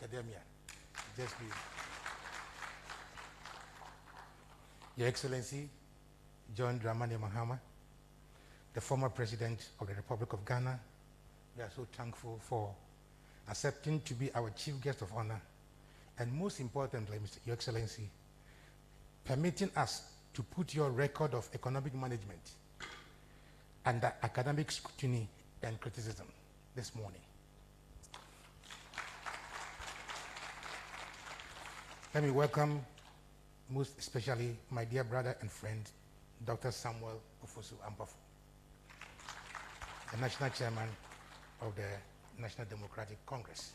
academia. Just be. Your Excellency, John Dramani Mahama, the former President of the Republic of Ghana, we are so thankful for accepting to be our Chief Guest of Honor, and most importantly, Your Excellency, permitting us to put your record of economic management under academic scrutiny and criticism this morning. Let me welcome, most especially, my dear brother and friend, Dr. Samuel Ofosu Ampofo, the National Chairman of the National Democratic Congress.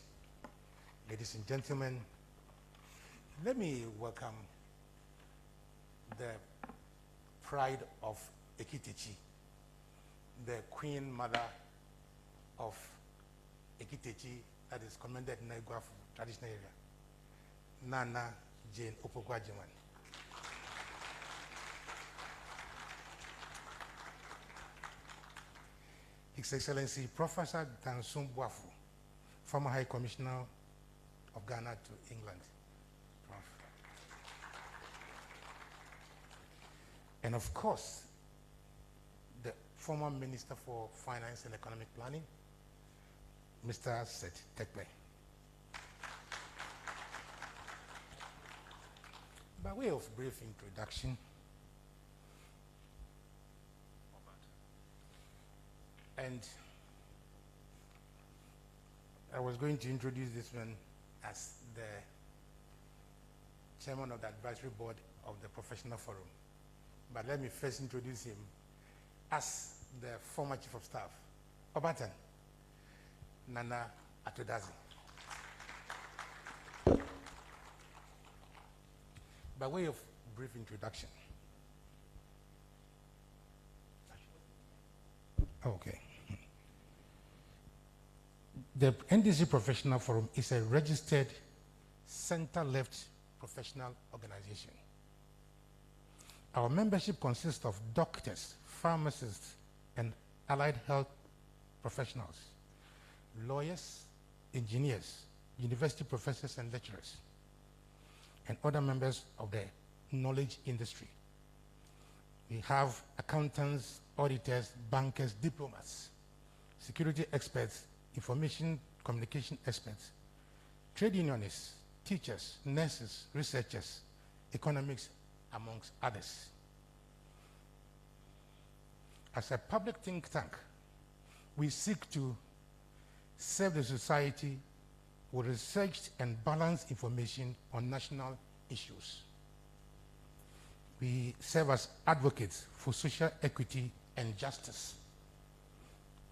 Ladies and gentlemen, let me welcome the pride of Ekitechi, the Queen Mother of Ekitechi, that is commended in Naiguafu traditional area, Nana Jane Opogwajiman. His Excellency Professor Dansum Boafu, former High Commissioner of Ghana to England. Prof. And of course, the former Minister for Finance and Economic Planning, Mr. Seth Tekpe. By way of brief introduction, and I was going to introduce this man as the chairman of the advisory board of the professional forum. But let me first introduce him as the former chief of staff, Obatan, Nana Atodazi. By way of brief introduction. Okay. The NDC Professional Forum is a registered center-left professional organization. Our membership consists of doctors, pharmacists, and allied health professionals, lawyers, engineers, university professors and lecturers, and other members of the knowledge industry. We have accountants, auditors, bankers, diplomats, security experts, information communication experts, trade unionists, teachers, nurses, researchers, economics, amongst others. As a public think tank, we seek to serve the society with researched and balanced information on national issues. We serve as advocates for social equity and justice.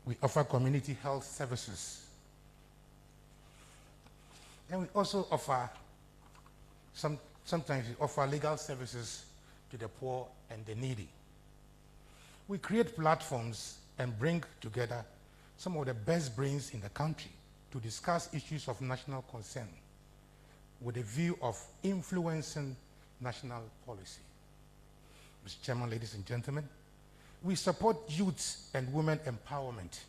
We offer community health services. And we also offer, sometimes we offer legal services to the poor and the needy. We create platforms and bring together some of the best brains in the country to discuss issues of national concern with a view of influencing national policy. Mr. Chairman, ladies and gentlemen, we support youth and women empowerment.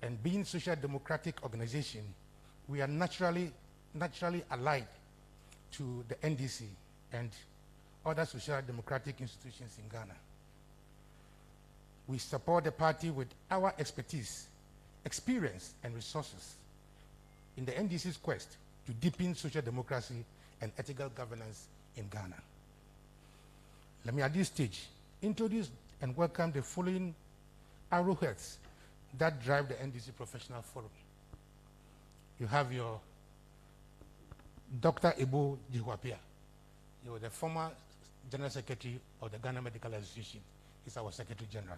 And being a social democratic organization, we are naturally allied to the NDC and other social democratic institutions in Ghana. We support the party with our expertise, experience, and resources in the NDC's quest to deepen social democracy and ethical governance in Ghana. Let me at this stage introduce and welcome the following arrowheads that drive the NDC Professional Forum. You have your Dr. Ebo Jihuapia. You are the former General Secretary of the Ghana Medical Association. He's our Secretary General.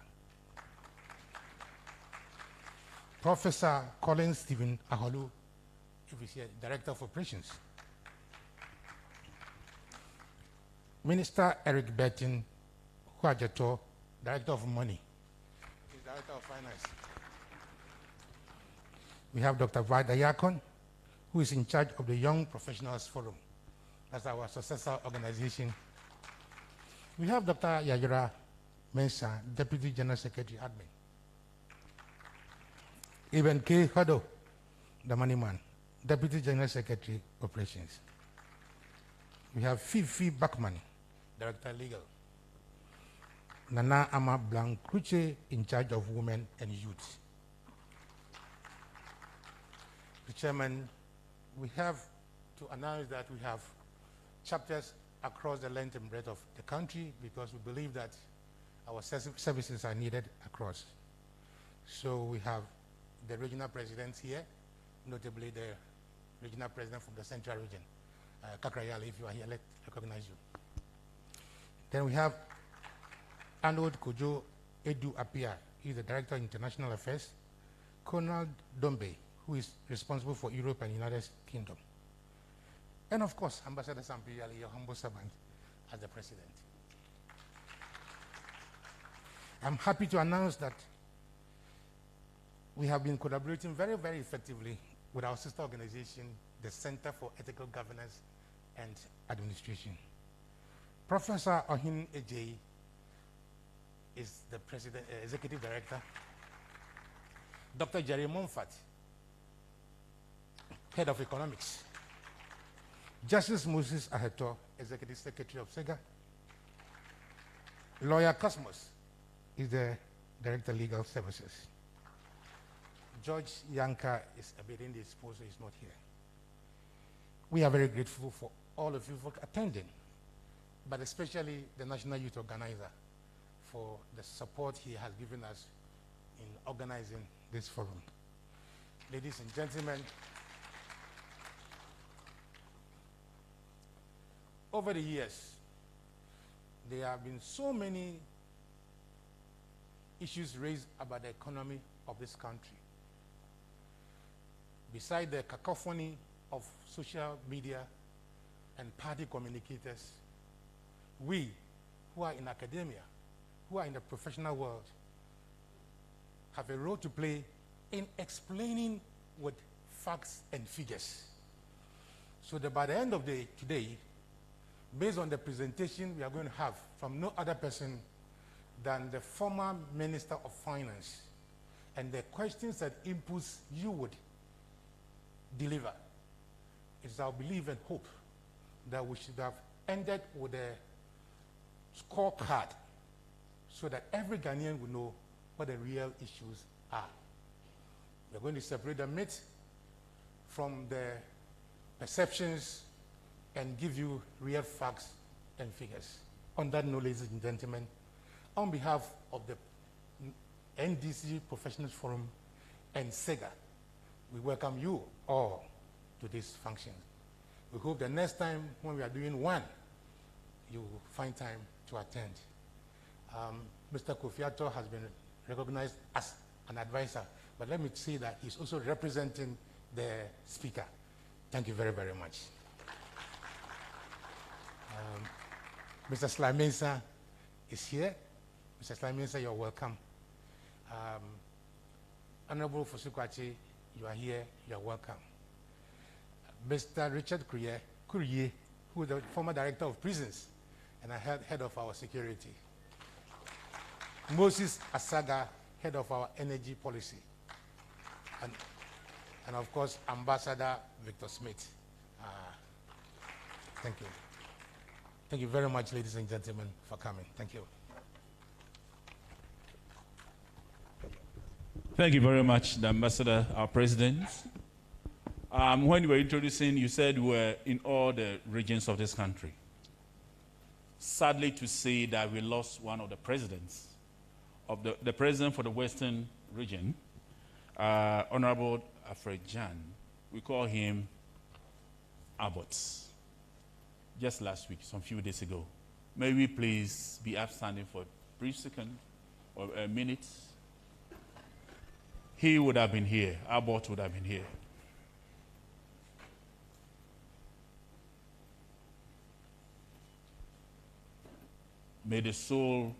Professor Colin Stephen Aholu, if he's here, Director of Operations. Minister Eric Bertin Huajato, Director of Money. He's Director of Finance. We have Dr. Vida Yakon, who is in charge of the Young Professionals Forum. That's our successor organization. We have Dr. Yajira Mensah, Deputy General Secretary, Admin. Even K. Hado, the money man, Deputy General Secretary, Operations. We have Fifi Bachman, Director Legal. Nana Ama Blancruche, in charge of Women and Youth. The Chairman, we have to announce that we have chapters across the length and breadth of the country because we believe that our services are needed across. So we have the regional presidents here, notably the regional president from the Central Region, Kakrayali, if you are here, let's recognize you. Then we have Arnold Kojo Edu Apia, he's the Director of International Affairs, Conal Dombe, who is responsible for Europe and United Kingdom. And of course, Ambassador Sampiyali, your humble servant, as the President. I'm happy to announce that we have been collaborating very, very effectively with our sister organization, the Center for Ethical Governance and Administration. Professor Ohin Ejei is the Executive Director. Dr. Jerry Monfort, Head of Economics. Justice Moses Aheto, Executive Secretary of SEGA. Lawyer Cosmos is the Director of Legal Services. George Yanka is a bit indisposed, so he's not here. We are very grateful for all of you for attending, but especially the National Youth Organizer for the support he has given us in organizing this forum. Ladies and gentlemen, over the years, there have been so many issues raised about the economy of this country. Beside the cacophony of social media and party communicators, we who are in academia, who are in the professional world, have a role to play in explaining with facts and figures. So that by the end of the today, based on the presentation we are going to have from no other person than the former Minister of Finance, and the questions that inputs you would deliver, it's our belief and hope that we should have ended with a scorecard so that every Ghanaian will know what the real issues are. We're going to separate the myth from the perceptions and give you real facts and figures. On that note, ladies and gentlemen, on behalf of the NDC Professionals Forum and SEGA, we welcome you all to this function. We hope the next time when we are doing one, you will find time to attend. Mr. Kofi Ato has been recognized as an advisor, but let me say that he's also representing the speaker. Thank you very, very much. Mr. Slamensa is here. Mr. Slamensa, you're welcome. Honorable Fosukwachi, you are here, you're welcome. Mr. Richard Courier, who is the former director of prisons and head of our security. Moses Asaga, head of our energy policy. And of course, Ambassador Victor Smith. Thank you. Thank you very much, ladies and gentlemen, for coming. Thank you. Thank you very much, the Ambassador, our President. When you were introducing, you said we were in all the regions of this country. Sadly to say that we lost one of the presidents, of the president for the Western region, Honorable Alfred Jan. We call him Abbott. Just last week, some few days ago. May we please be upstanding for a brief second or a minute? He would have been here, Abbott would have been here. May the soul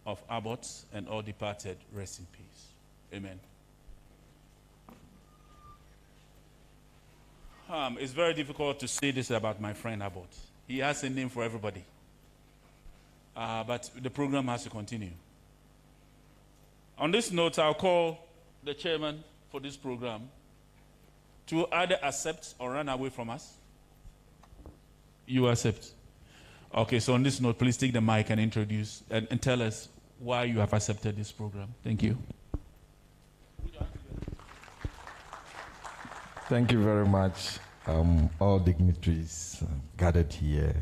of Abbott and all departed rest in peace. Amen. It's very difficult to say this about my friend Abbott. He has a name for everybody. But the program has to continue. On this note, I'll call the chairman for this program, to either accept or run away from us? You accept. Okay, so on this note, please take the mic and introduce and tell us why you have accepted this program. Thank you. Thank you very much, all dignitaries gathered here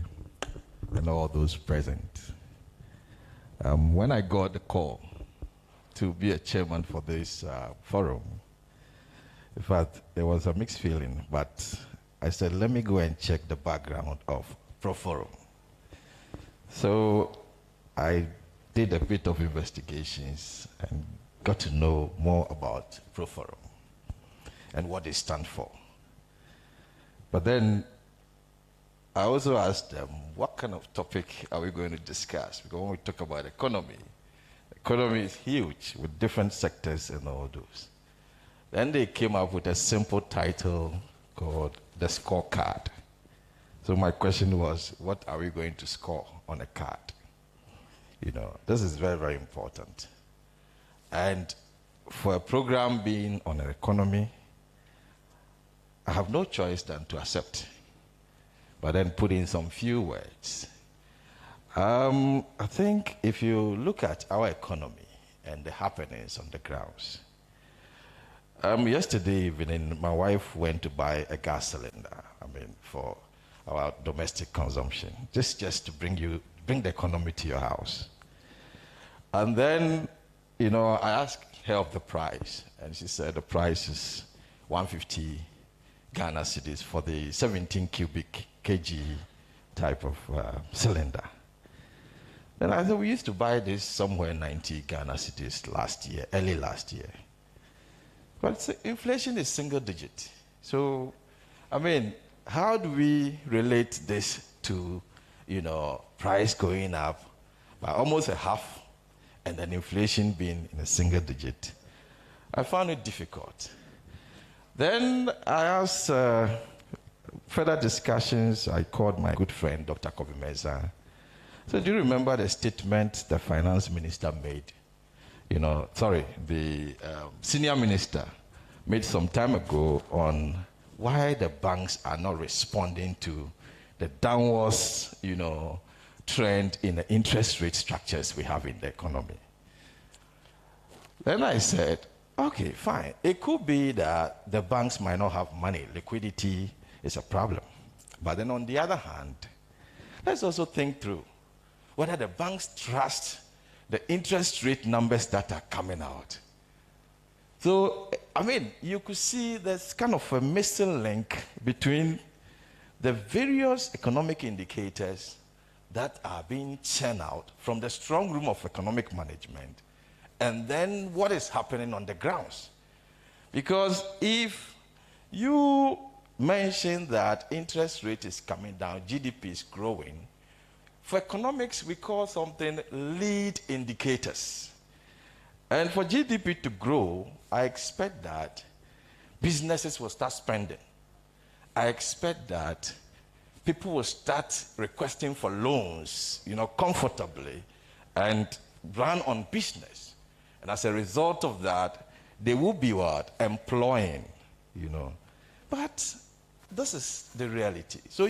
and all those present. When I got the call to be a chairman for this forum, in fact, there was a mixed feeling, but I said, let me go and check the background of ProForum. So I did a bit of investigations and got to know more about ProForum and what they stand for. But then I also asked them, what kind of topic are we going to discuss? Because when we talk about economy is huge with different sectors and all those. Then they came up with a simple title called the scorecard. So my question was, what are we going to score on a card? You know, this is very, very important. And for a program being on an economy, I have no choice than to accept, but then put in some few words. I think if you look at our economy and the happenings on the grounds, yesterday evening, my wife went to buy a gas cylinder, for our domestic consumption, just to bring the economy to your house. And then, I asked her of the price, and she said the price is 150 Ghana cedis for the 17 cubic kg type of cylinder. Then I said, we used to buy this somewhere 90 Ghana cedis early last year. But inflation is single digit. So, how do we relate this to, price going up by almost a half and then inflation being in a single digit? I found it difficult. Then I asked further discussions. I called my good friend, Dr. Kobe Mensah. So do you remember the statement the finance minister made? The senior minister made some time ago on why the banks are not responding to the downwards, trend in the interest rate structures we have in the economy. Then I said, okay, fine. It could be that the banks might not have money. Liquidity is a problem. But then on the other hand, let's also think through whether the banks trust the interest rate numbers that are coming out. So, you could see there's kind of a missing link between the various economic indicators that are being churned out from the strong room of economic management and then what is happening on the grounds. Because if you mention that interest rate is coming down, GDP is growing, for economics we call something lead indicators. And for GDP to grow, I expect that businesses will start spending. I expect that people will start requesting for loans, comfortably and run on business. And as a result of that, they will be employing, But this is the reality. So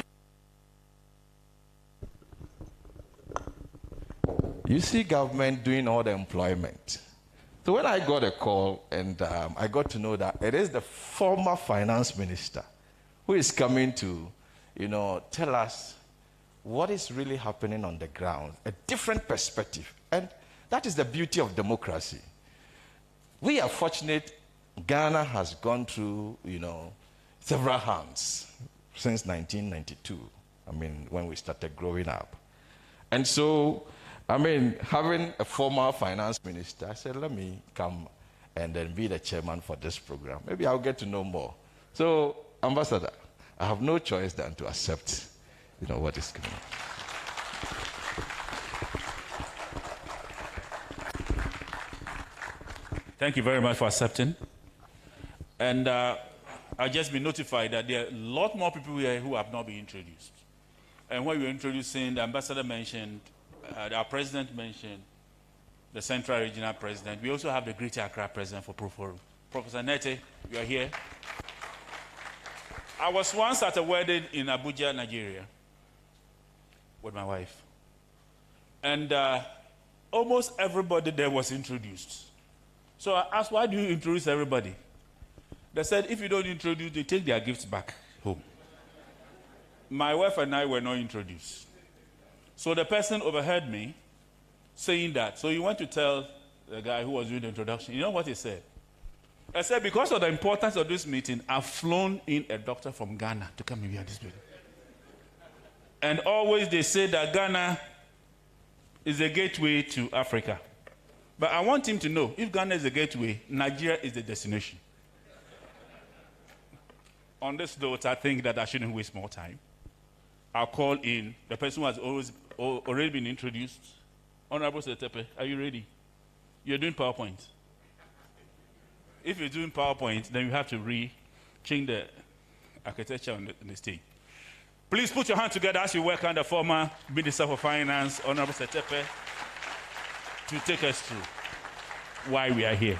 you see government doing all the employment. So when I got a call and I got to know that it is the former finance minister who is coming to, tell us what is really happening on the ground, a different perspective. And that is the beauty of democracy. We are fortunate Ghana has gone through, several hands since 1992, when we started growing up. And so, having a former finance minister, I said, let me come and then be the chairman for this program. Maybe I'll get to know more. So, Ambassador, I have no choice than to accept, what is coming. Thank you very much for accepting. And I've just been notified that there are a lot more people here who have not been introduced. And when we were introducing, the ambassador mentioned, our president mentioned, the Central Regional President. We also have the Greater Accra President for ProForum. Professor Nete, you are here. I was once at a wedding in Abuja, Nigeria, with my wife. And almost everybody there was introduced. So I asked, why do you introduce everybody? They said, if you don't introduce, they take their gifts back home. My wife and I were not introduced. So the person overheard me saying that. So he went to tell the guy who was doing the introduction. You know what he said? I said, because of the importance of this meeting, I've flown in a doctor from Ghana to come and be at this meeting. And always they say that Ghana is a gateway to Africa. But I want him to know, if Ghana is a gateway, Nigeria is the destination. On this note, I think that I shouldn't waste more time. I'll call in the person who has already been introduced. Honorable Setepe, are you ready? You're doing PowerPoint. If you're doing PowerPoint, then you have to change the architecture on the stage. Please put your hands together as you welcome the former Minister for Finance, Honorable Setepe, to take us through why we are here.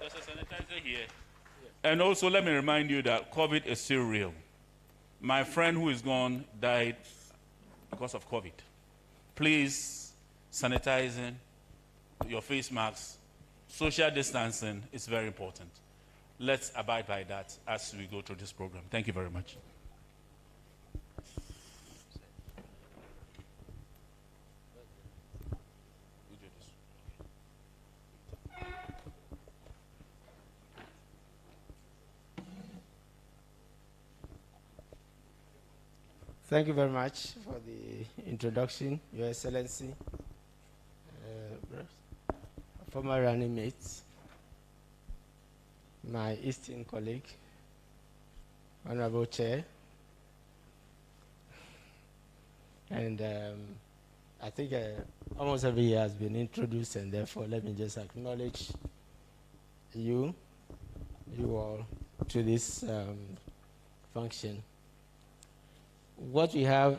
There's a sanitizer here. And also, let me remind you that COVID is still real. My friend who is gone died because of COVID. Please, sanitizing, your face masks, social distancing is very important. Let's abide by that as we go through this program. Thank you very much. Thank you very much for the introduction, Your Excellency, former running mates, my esteemed colleague, Honorable Chair, and I think almost every year has been introduced, and therefore let me just acknowledge you all to this function. What we have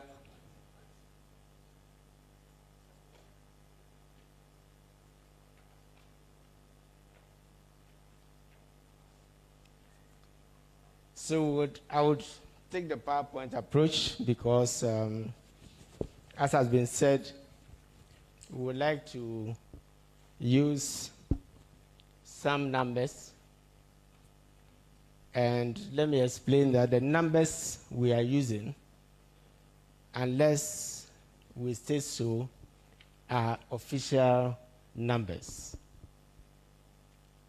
I would take the PowerPoint approach because, as has been said, we would like to use some numbers. And let me explain that the numbers we are using, unless we state so, are official numbers.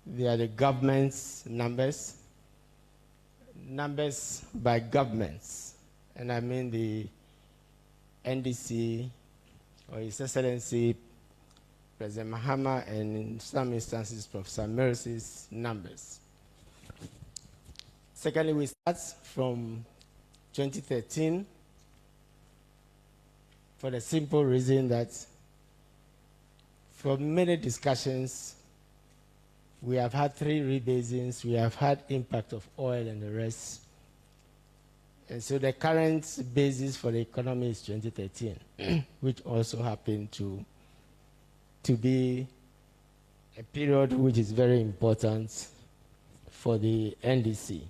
They are the government's numbers by governments. And I mean the NDC, or His Excellency President Mahama, and in some instances, Professor Mersey's numbers. Secondly, we start from 2013 for the simple reason that for many discussions, we have had 3 rebasings, we have had impact of oil and the rest. And so the current basis for the economy is 2013, which also happened to be a period which is very important for the NDC.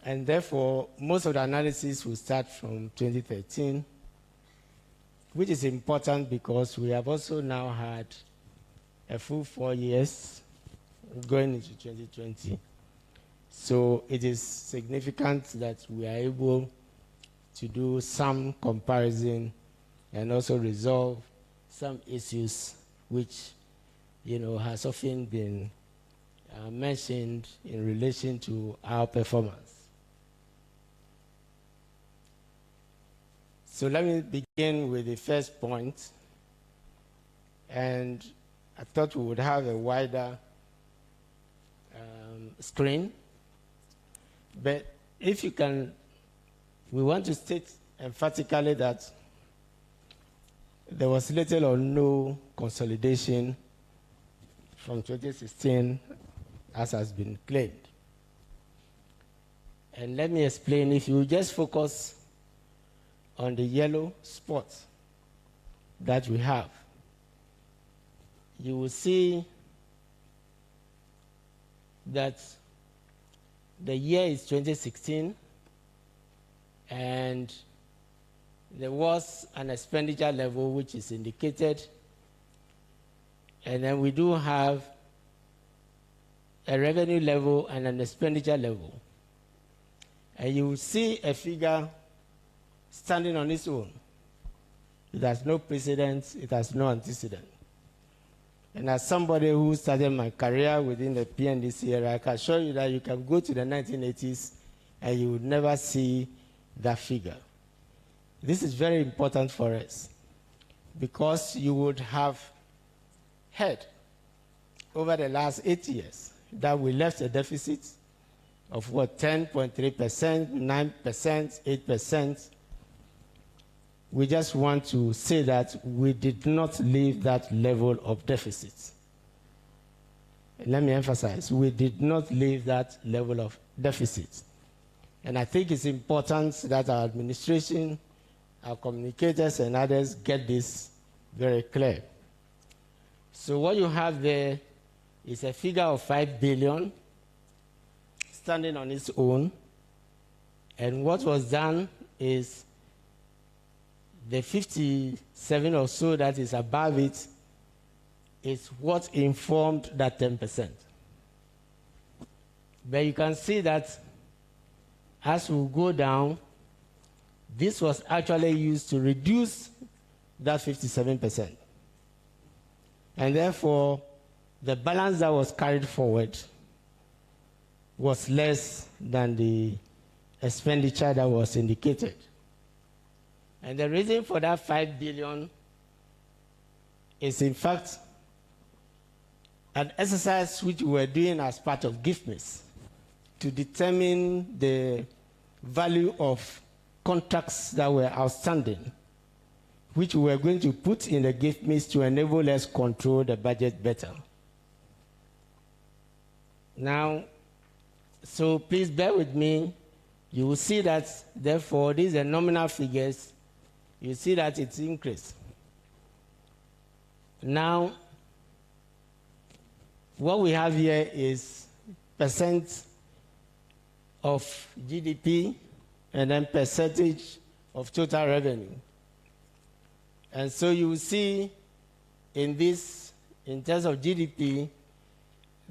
And therefore, most of the analysis will start from 2013, which is important because we have also now had a full 4 years going into 2020. So it is significant that we are able to do some comparison and also resolve some issues which, has often been mentioned in relation to our performance. So let me begin with the first point, and I thought we would have a wider screen, but if you can, we want to state emphatically that there was little or no consolidation from 2016, as has been claimed. And let me explain. If you just focus on the yellow spot that we have, you will see that the year is 2016, and there was an expenditure level which is indicated, and then we do have a revenue level and an expenditure level. And you will see a figure standing on its own. It has no precedent, it has no antecedent. And as somebody who started my career within the PNDC era, I can assure you that you can go to the 1980s and you would never see that figure. This is very important for us because you would have heard over the last 8 years that we left a deficit of what, 10.3%, 9%, 8%. We just want to say that we did not leave that level of deficit. Let me emphasize, we did not leave that level of deficit. And I think it's important that our administration, our communicators, and others get this very clear. So what you have there is a figure of 5 billion standing on its own. And what was done is the 57 or so that is above it is what informed that 10%. But you can see that as we go down, this was actually used to reduce that 57%. And therefore, the balance that was carried forward was less than the expenditure that was indicated. And the reason for that 5 billion is, in fact, an exercise which we were doing as part of GIFMIS to determine the value of contracts that were outstanding, which we were going to put in the GIFMIS to enable us control the budget better. Now, so please bear with me. You will see that, therefore, these are nominal figures. You see that it's increased. Now, what we have here is percent of GDP and then percentage of total revenue. And so you will see in this, in terms of GDP,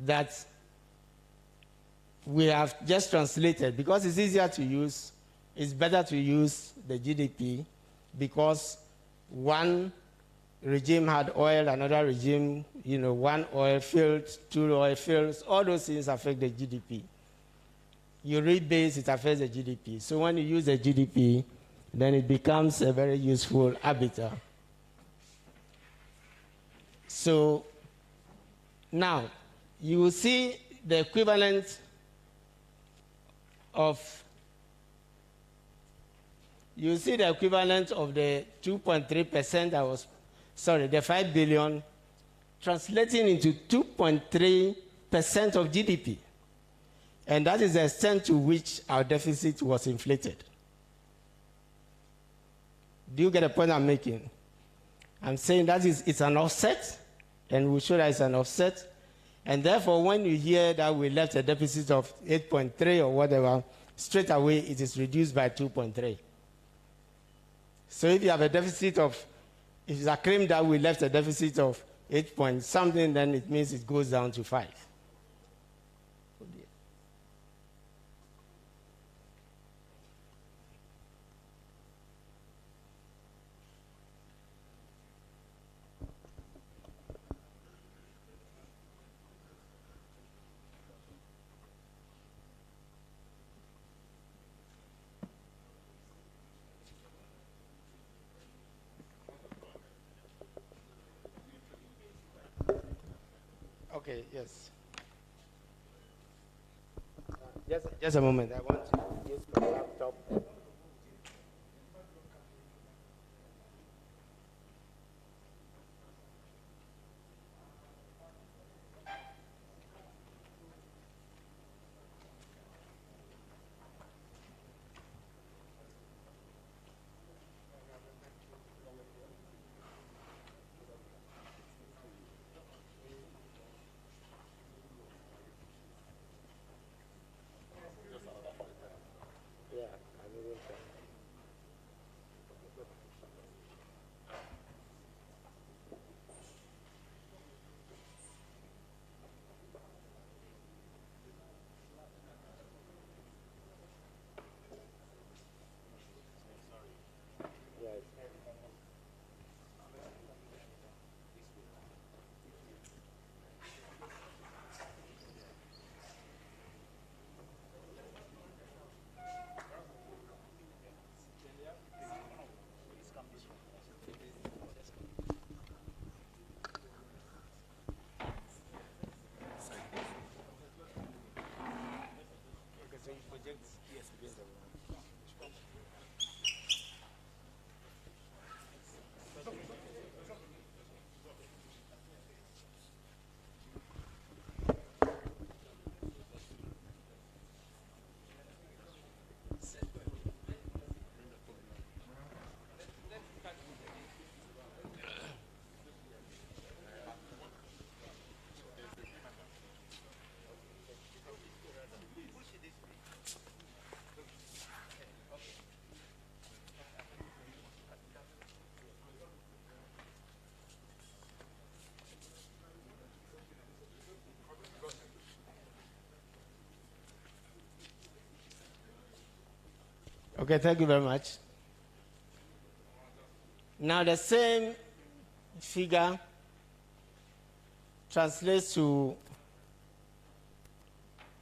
that we have just translated, because it's easier to use, it's better to use the GDP, because one regime had oil, another regime, one oil field, two oil fields, all those things affect the GDP. You rebase, it affects the GDP. So when you use the GDP, then it becomes a very useful arbiter. So now, you will see the equivalent of the 2.3% that was, the 5 billion, translating into 2.3% of GDP. And that is the extent to which our deficit was inflated. Do you get the point I'm making? I'm saying that it's an offset, and we'll show that it's an offset. And therefore, when you hear that we left a deficit of 8.3 or whatever, straight away it is reduced by 2.3. So if you have a deficit of, if it's a claim that we left a deficit of 8 point something, then it means it goes down to 5. Okay, yes. Just a moment. I want to use my laptop. Okay, thank you very much. Now, the same figure translates to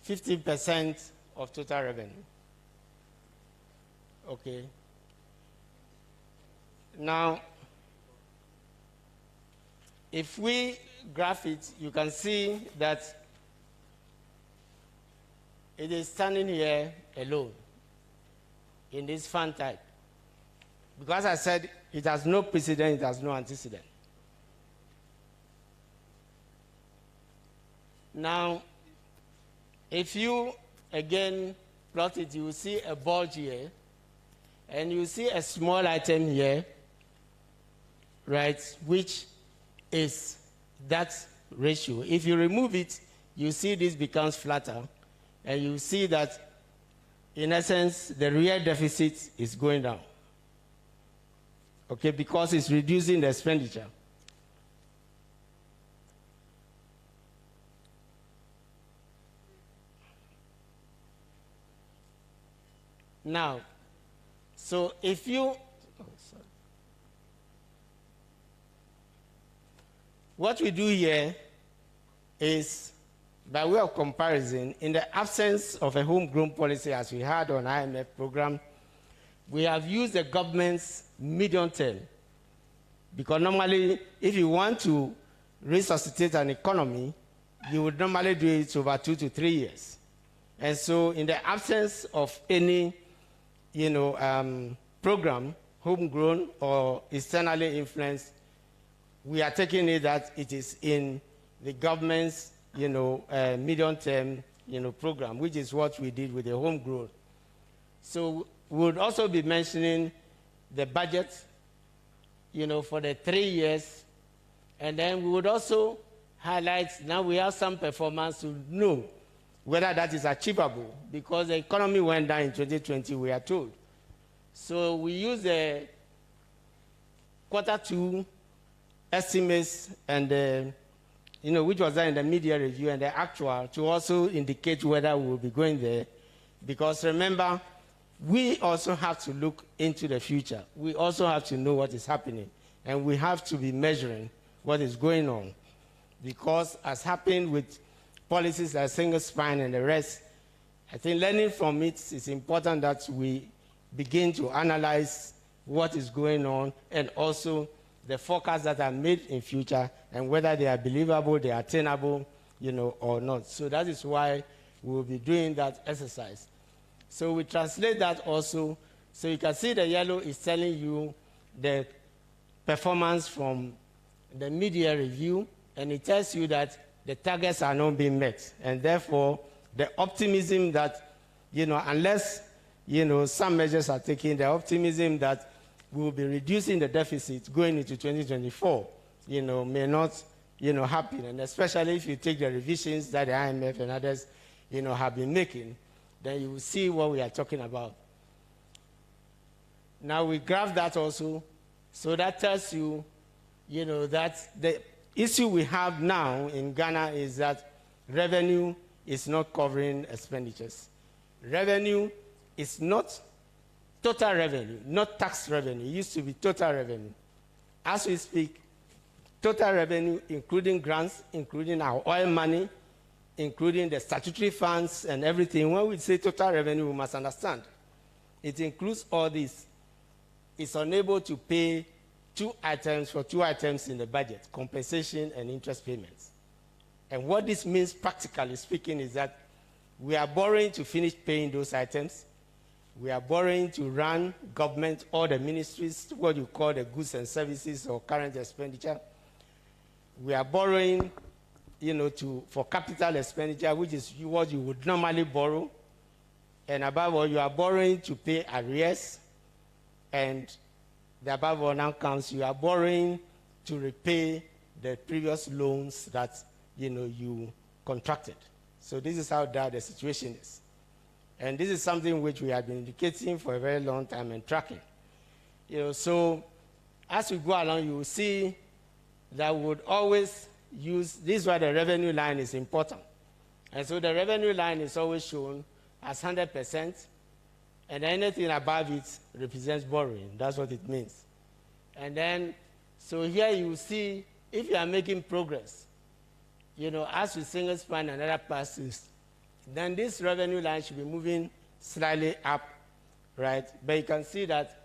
15% of total revenue. Okay. Now, if we graph it, you can see that it is standing here alone in this fund type. Because I said it has no precedent, it has no antecedent. Now, if you again plot it, you will see a bulge here, and you see a small item here, right, which is that ratio. If you remove it, you see this becomes flatter, and you see that, in essence, the real deficit is going down. Okay, because it's reducing the expenditure. Now, so if you, what we do here is, by way of comparison, in the absence of a homegrown policy as we had on IMF program, we have used the government's medium term. Because normally, if you want to resuscitate an economy, you would normally do it over 2 to 3 years. And so in the absence of any program, homegrown or externally influenced, we are taking it that it is in the government's medium-term program, which is what we did with the homegrown. So we would also be mentioning the budget, for the 3 years, and then we would also highlight, now we have some performance to know whether that is achievable, because the economy went down in 2020, we are told. So we use the Q2 estimates and which was done in the media review and the actual to also indicate whether we will be going there. Because remember, we also have to look into the future. We also have to know what is happening. And we have to be measuring what is going on. Because as happened with policies like single spine and the rest, I think learning from it is important that we begin to analyze what is going on and also the forecasts that are made in future and whether they are believable, they are attainable, or not. So that is why we will be doing that exercise. So we translate that also. So you can see the yellow is telling you the performance from the media review, and it tells you that the targets are not being met. And therefore, the optimism that, unless, some measures are taken, the optimism that we will be reducing the deficit going into 2024, may not, happen. And especially if you take the revisions that the IMF and others, have been making, then you will see what we are talking about. Now we graph that also, so that tells you, that the issue we have now in Ghana is that revenue is not covering expenditures. Revenue is not total revenue, not tax revenue. It used to be total revenue. As we speak, total revenue, including grants, including our oil money, including the statutory funds and everything. When we say total revenue, we must understand. It includes all this. It's unable to pay two items in the budget, compensation and interest payments. And what this means, practically speaking, is that we are borrowing to finish paying those items. We are borrowing to run government, all the ministries, what you call the goods and services or current expenditure. We are borrowing, for capital expenditure, which is what you would normally borrow. And above all, you are borrowing to pay arrears. And the above all now comes, you are borrowing to repay the previous loans that, you contracted. So this is how dire the situation is. And this is something which we have been indicating for a very long time and tracking. So as we go along, you will see that we would always use, this is why the revenue line is important. And so the revenue line is always shown as 100%. and anything above it represents borrowing. That's what it means. And then, so here you see, if you are making progress, as with single span and other passes, then this revenue line should be moving slightly up, right? But you can see that,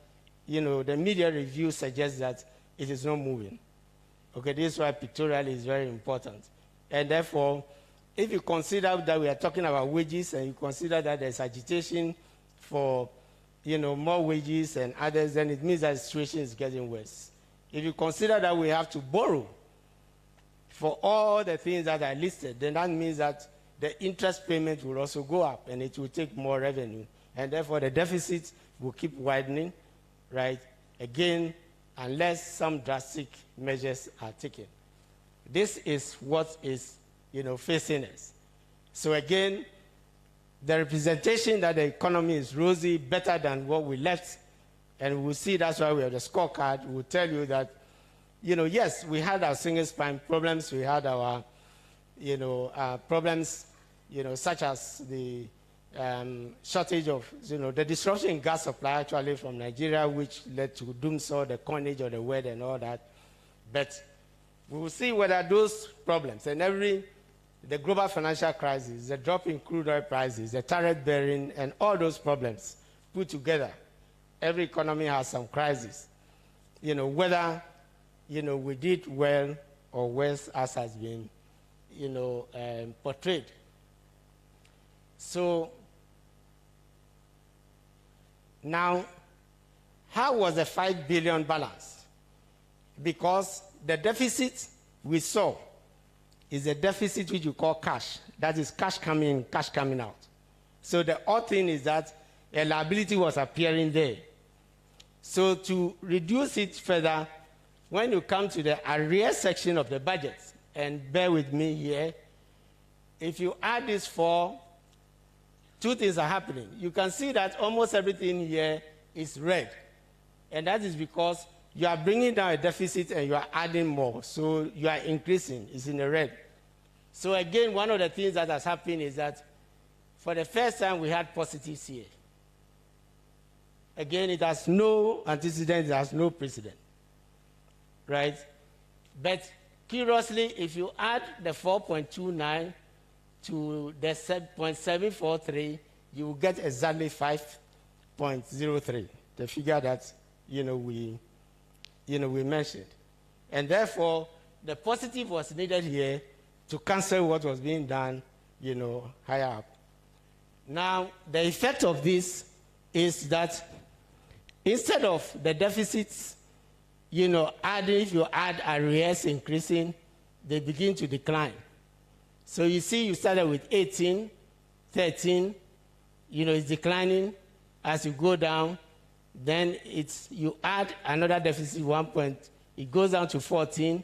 the media review suggests that it is not moving. Okay, this is why pictorial is very important. And therefore, if you consider that we are talking about wages and you consider that there's agitation for, more wages and others, then it means that the situation is getting worse. If you consider that we have to borrow for all the things that are listed, then that means that the interest payment will also go up and it will take more revenue. And therefore, the deficit will keep widening, right? Again, unless some drastic measures are taken. This is what is, facing us. So again, the representation that the economy is rosy, better than what we left, and we'll see that's why we have the scorecard, will tell you that, yes, we had our single spine problems, we had our, problems, such as the shortage of, the disruption in gas supply actually from Nigeria, which led to doomsday, the coinage of the world and all that. But we will see whether those problems and the global financial crisis, the drop in crude oil prices, the tariff bearing, and all those problems put together, every economy has some crisis. Whether, we did well or worse as has been, portrayed. So now, how was the 5 billion balance? Because the deficit we saw is a deficit which you call cash. That is cash coming in, cash coming out. So the odd thing is that a liability was appearing there. So to reduce it further, when you come to the arrears section of the budget, and bear with me here, if you add this for, two things are happening. You can see that almost everything here is red. And that is because you are bringing down a deficit and you are adding more. So you are increasing. It's in the red. So again, one of the things that has happened is that for the first time we had positives here. Again, it has no antecedent, it has no precedent. Right? But curiously, if you add the 4.29 to the 0.743, you will get exactly 5.03, the figure that we mentioned. And therefore, the positive was needed here to cancel what was being done, higher up. Now, the effect of this is that instead of the deficits, if you add arrears increasing, they begin to decline. So you see, you started with 18, 13, it's declining. As you go down, then you add another deficit, 1 point, it goes down to 14,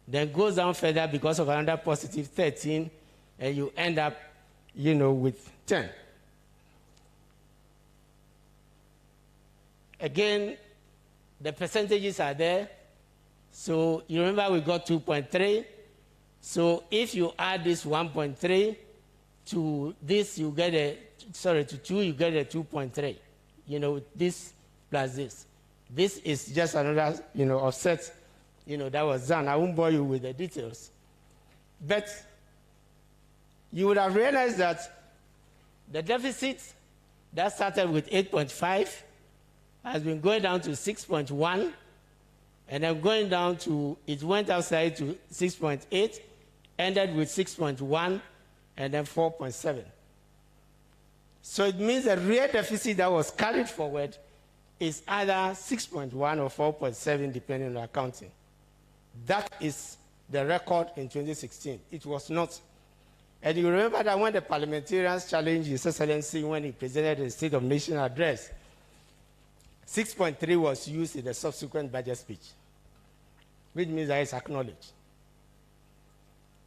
then goes down further because of another positive 13, and you end up, with 10. Again, the percentages are there. So you remember we got 2.3. So if you add this 1.3 to this, you get to 2, you get a 2.3. This plus this. This is just another, offset, that was done. I won't bore you with the details. But you would have realized that the deficit that started with 8.5 has been going down to 6.1, and then going down to, it went outside to 6.8, ended with 6.1, and then 4.7. So it means the real deficit that was carried forward is either 6.1 or 4.7, depending on accounting. That is the record in 2016. It was not. And you remember that when the parliamentarians challenged His Excellency when he presented the State of Nation address, 6.3 was used in the subsequent budget speech, which means that it's acknowledged.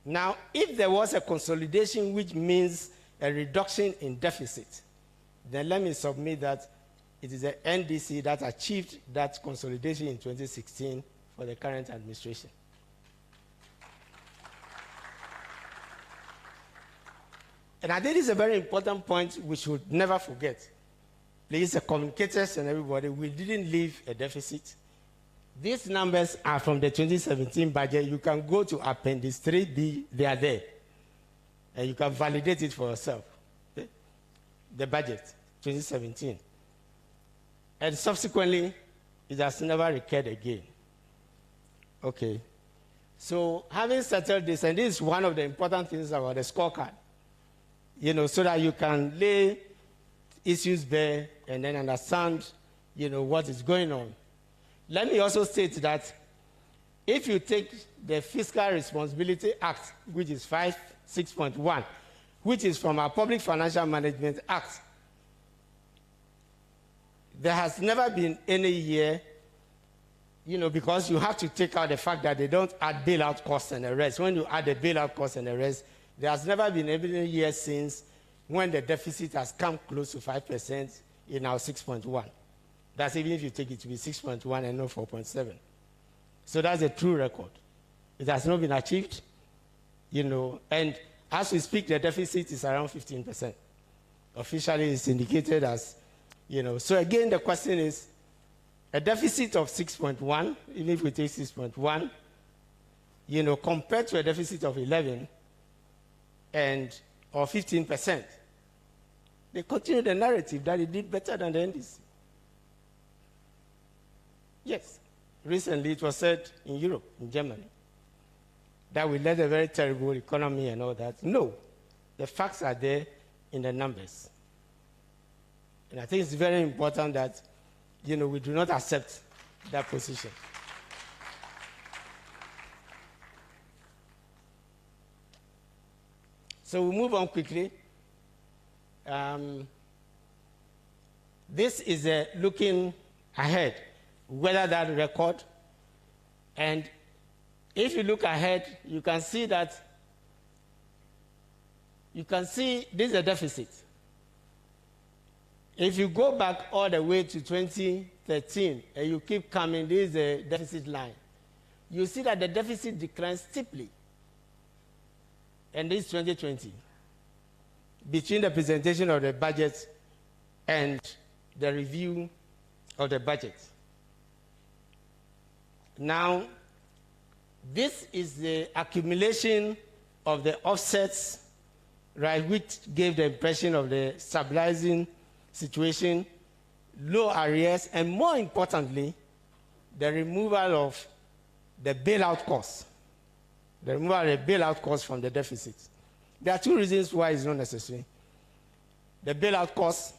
Now, if there was a consolidation, which means a reduction in deficit, then let me submit that it is the NDC that achieved that consolidation in 2016 for the current administration. And I think it's a very important point we should never forget. please, the communicators and everybody, we didn't leave a deficit. These numbers are from the 2017 budget. You can go to Appendix 3B, they are there. And you can validate it for yourself. Okay? The budget, 2017. And subsequently, it has never recurred again. Okay. So having settled this, and this is one of the important things about the scorecard, so that you can lay issues bare and then understand, what is going on. Let me also state that if you take the Fiscal Responsibility Act, which is 6.1, which is from our Public Financial Management Act, there has never been any year, because you have to take out the fact that they don't add bailout costs and the rest. When you add the bailout costs and the rest, there has never been any year since when the deficit has come close to 5% in our 6.1. That's even if you take it to be 6.1 and not 4.7. So that's a true record. It has not been achieved, and as we speak, the deficit is around 15%. Officially, it's indicated as, So again, the question is, a deficit of 6.1, even if we take 6.1, compared to a deficit of 11 or 15%, they continue the narrative that it did better than the NDC. Yes. Recently, it was said in Europe, in Germany, that we led a very terrible economy and all that. No. The facts are there in the numbers. And I think it's very important that, we do not accept that position. So we move on quickly. This is looking ahead, whether that record. And if you look ahead, you can see that, this is a deficit. If you go back all the way to 2013, and you keep coming, this is a deficit line. You see that the deficit declines steeply. And this is 2020. Between the presentation of the budget and the review of the budget. Now, this is the accumulation of the offsets, right, which gave the impression of the stabilizing situation, low arrears, and more importantly, the removal of the bailout costs. The removal of the bailout costs from the deficit. There are two reasons why it's not necessary. The bailout cost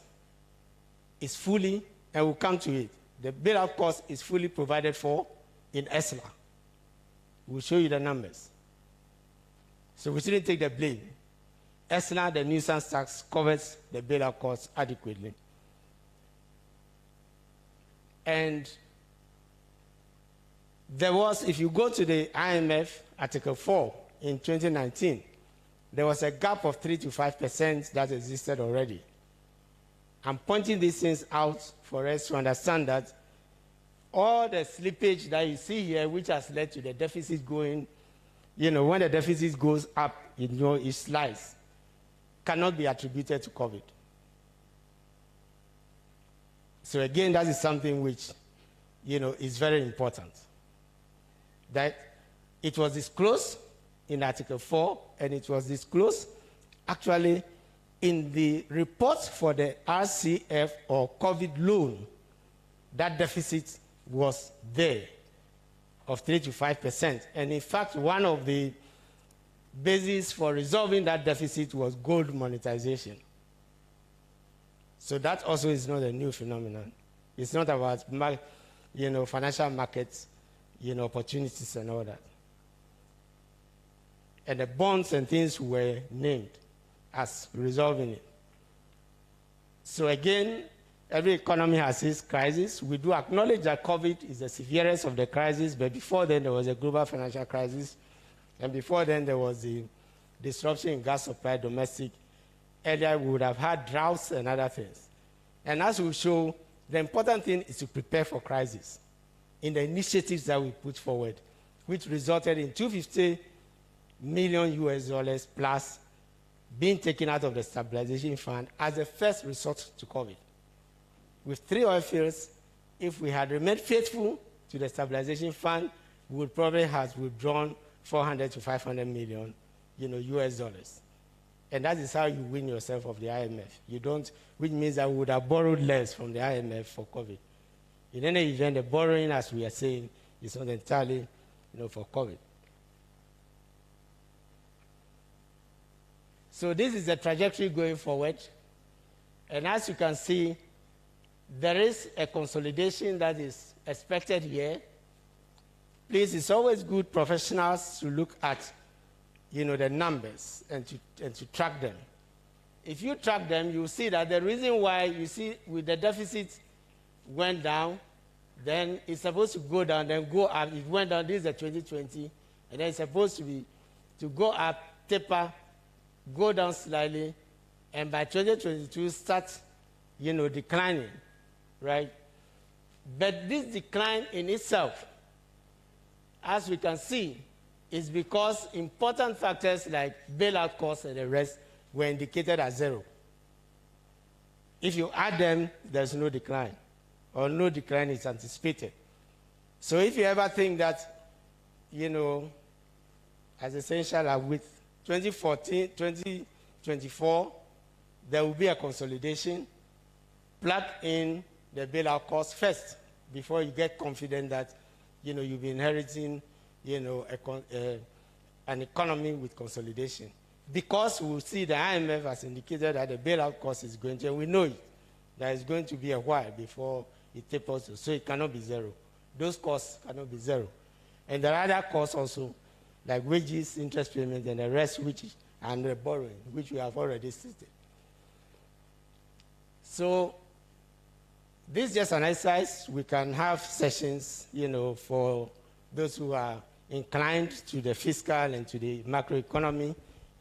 is fully, and we'll come to it, the bailout cost is fully provided for in ESLA. We'll show you the numbers. So we shouldn't take the blame. ESLA, the nuisance tax, covers the bailout costs adequately. And there was, if you go to the IMF Article 4 in 2019, there was a gap of 3 to 5% that existed already. I'm pointing these things out for us to understand that all the slippage that you see here, which has led to the deficit going, when the deficit goes up, it slides, cannot be attributed to COVID. So again, that is something which, is very important. That it was disclosed in Article 4, and it was disclosed actually in the report for the RCF or COVID loan. That deficit was there of 3 to 5%. And in fact, one of the bases for resolving that deficit was gold monetization. So that also is not a new phenomenon. It's not about, financial markets, opportunities and all that. And the bonds and things were named as resolving it. So again, every economy has its crisis. We do acknowledge that COVID is the severest of the crisis, but before then there was a global financial crisis, and before then there was the disruption in gas supply domestic. Earlier we would have had droughts and other things. And as we show, the important thing is to prepare for crisis in the initiatives that we put forward, which resulted in $250 million plus being taken out of the stabilization fund as a first resort to COVID. with 3 oil fields, if we had remained faithful to the stabilization fund, we would probably have withdrawn 400 to 500 million, US dollars. And that is how you win yourself of the IMF. You don't, which means that we would have borrowed less from the IMF for COVID. In any event, the borrowing, as we are saying, is not entirely, for COVID. So this is the trajectory going forward. And as you can see, there is a consolidation that is expected here. Please, it's always good professionals to look at, the numbers and to track them. If you track them, you'll see that the reason why you see with the deficit went down, then it's supposed to go down, then go up. It went down, this is the 2020, and then it's supposed to go up, taper, go down slightly, and by 2022 start, declining, right? But this decline in itself, as we can see, is because important factors like bailout costs and the rest were indicated as 0. If you add them, there's no decline, or no decline is anticipated. So if you ever think that, as essential with 2024, there will be a consolidation, plug in the bailout costs first before you get confident that, you'll be inheriting, an economy with consolidation. Because we will see the IMF has indicated that the bailout cost is going to, and we know it, that it's going to be a while before it tapers, so it cannot be 0. Those costs cannot be 0. And there are other costs also, like wages, interest payments, and the rest, and the borrowing, which we have already stated. So this is just an exercise. We can have sessions, for those who are inclined to the fiscal and to the macroeconomy,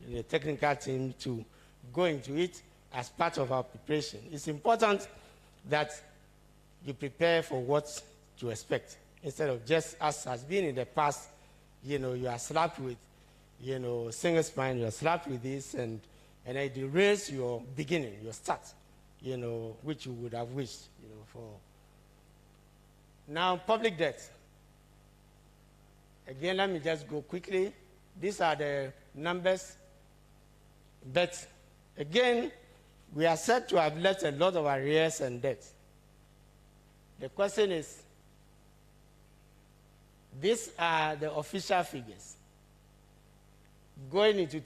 the technical team to go into it as part of our preparation. It's important that you prepare for what to expect, instead of just as has been in the past, you are slapped with, single spine, you are slapped with this, and it derails your beginning, your start, which you would have wished, for. Now, public debt. Again, let me just go quickly. These are the numbers. But again, we are said to have left a lot of arrears and debt. The question is, these are the official figures. Going into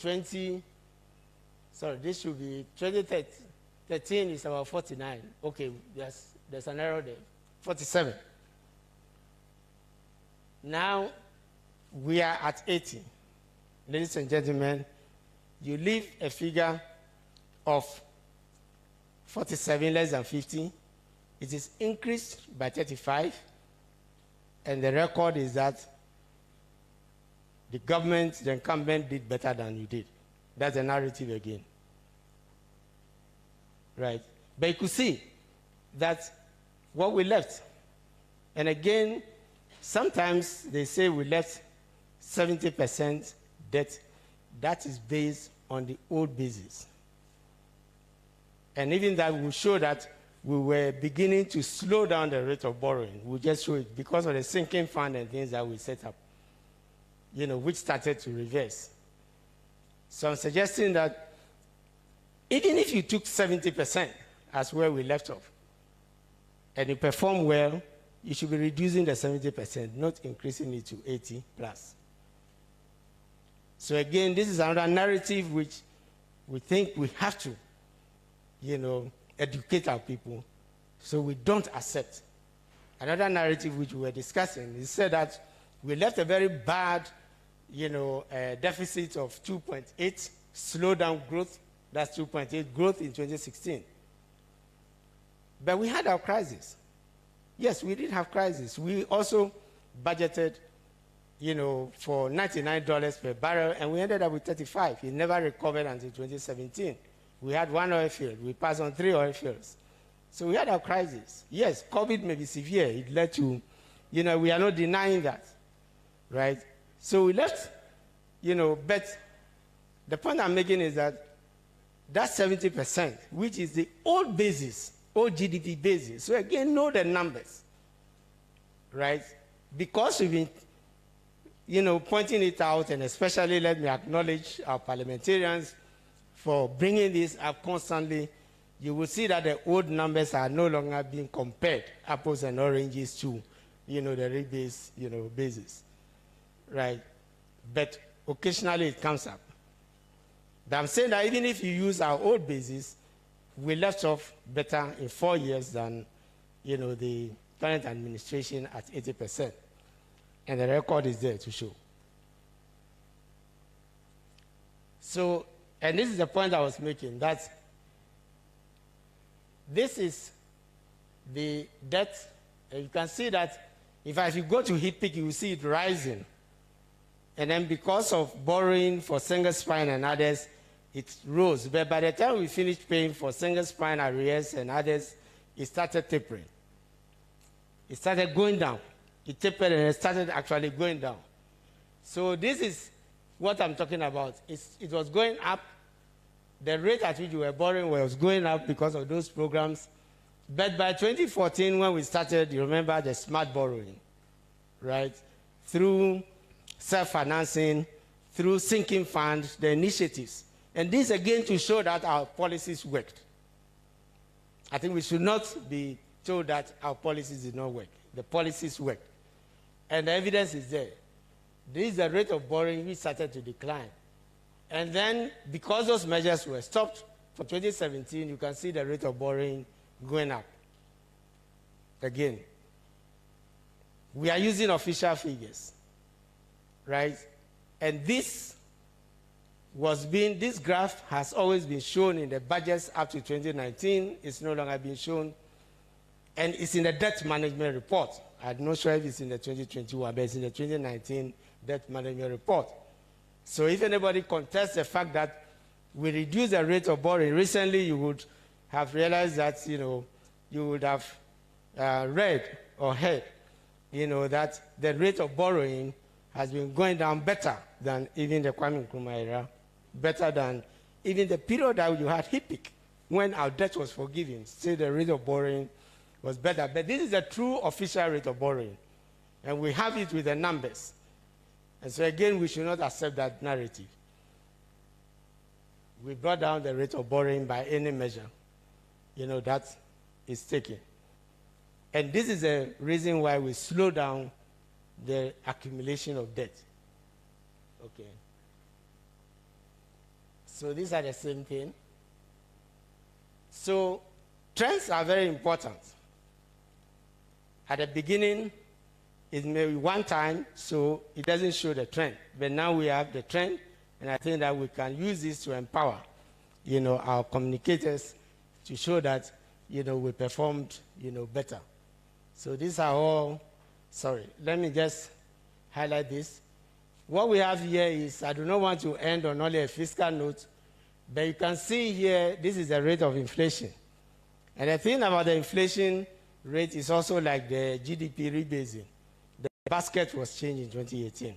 this should be 2013 is about 49. Okay, there's an error there. 47. Now, we are at 80. Ladies and gentlemen, you leave a figure of 47 less than 50. It is increased by 35. And the record is that the government, the incumbent, did better than you did. That's the narrative again. Right? But you could see that what we left, and again, sometimes they say we left 70% debt. That is based on the old basis. And even that will show that we were beginning to slow down the rate of borrowing. We'll just show it because of the sinking fund and things that we set up, which started to reverse. So I'm suggesting that even if you took 70% as where we left off, and you perform well, you should be reducing the 70%, not increasing it to 80 plus. So again, this is another narrative which we think we have to, educate our people so we don't accept. Another narrative which we were discussing is said that we left a very bad, deficit of 2.8, slow down growth. That's 2.8 growth in 2016. But we had our crisis. Yes, we did have crisis. We also budgeted, for $99 per barrel, and we ended up with 35. It never recovered until 2017. We had 1 oil field. We passed on 3 oil fields. So we had our crisis. Yes, COVID may be severe. It led to, we are not denying that, right? So we left, but the point I'm making is that 70%, which is the old basis old GDP basis. So again, know the numbers, right? Because we've been, pointing it out, and especially let me acknowledge our parliamentarians for bringing this up constantly, you will see that the old numbers are no longer being compared, apples and oranges, to, the rebase, basis, right? But occasionally it comes up. But I'm saying that even if you use our old basis, we left off better in 4 years than, the current administration at 80%. And the record is there to show. So, and this is the point I was making, that this is the debt. And you can see that if you go to HIPIC, you will see it rising. And then because of borrowing for single spine and others, it rose. But by the time we finished paying for single spine arrears and others, it started tapering. It started going down. It tapered and it started actually going down. So this is what I'm talking about. It was going up. The rate at which we were borrowing was going up because of those programs. But by 2014, when we started, you remember the smart borrowing, right? Through self-financing, through sinking funds, the initiatives. And this again to show that our policies worked. I think we should not be told that our policies did not work. The policies worked. And the evidence is there. This is the rate of borrowing which started to decline. And then, because those measures were stopped for 2017, you can see the rate of borrowing going up. Again, we are using official figures, right? And this graph has always been shown in the budgets up to 2019. It's no longer being shown. And it's in the debt management report. I'm not sure if it's in the 2021, but it's in the 2019 debt management report. So if anybody contests the fact that we reduced the rate of borrowing recently, you would have realized that, you would have read or heard, that the rate of borrowing has been going down better than even the Kwame Nkrumah era, better than even the period that you had HIPIC, when our debt was forgiven. Still, the rate of borrowing was better. But this is a true official rate of borrowing, and we have it with the numbers. And so again, we should not accept that narrative. We brought down the rate of borrowing by any measure, that is taken. And this is a reason why we slow down the accumulation of debt. Okay. So these are the same thing. So trends are very important. At the beginning, it may be one time, so it doesn't show the trend. But now we have the trend, and I think that we can use this to empower, our communicators to show that, we performed, better. So these are all, let me just highlight this. What we have here is, I do not want to end on only a fiscal note, but you can see here, this is the rate of inflation. And the thing about the inflation rate is also like the GDP rebasing. The basket was changed in 2018,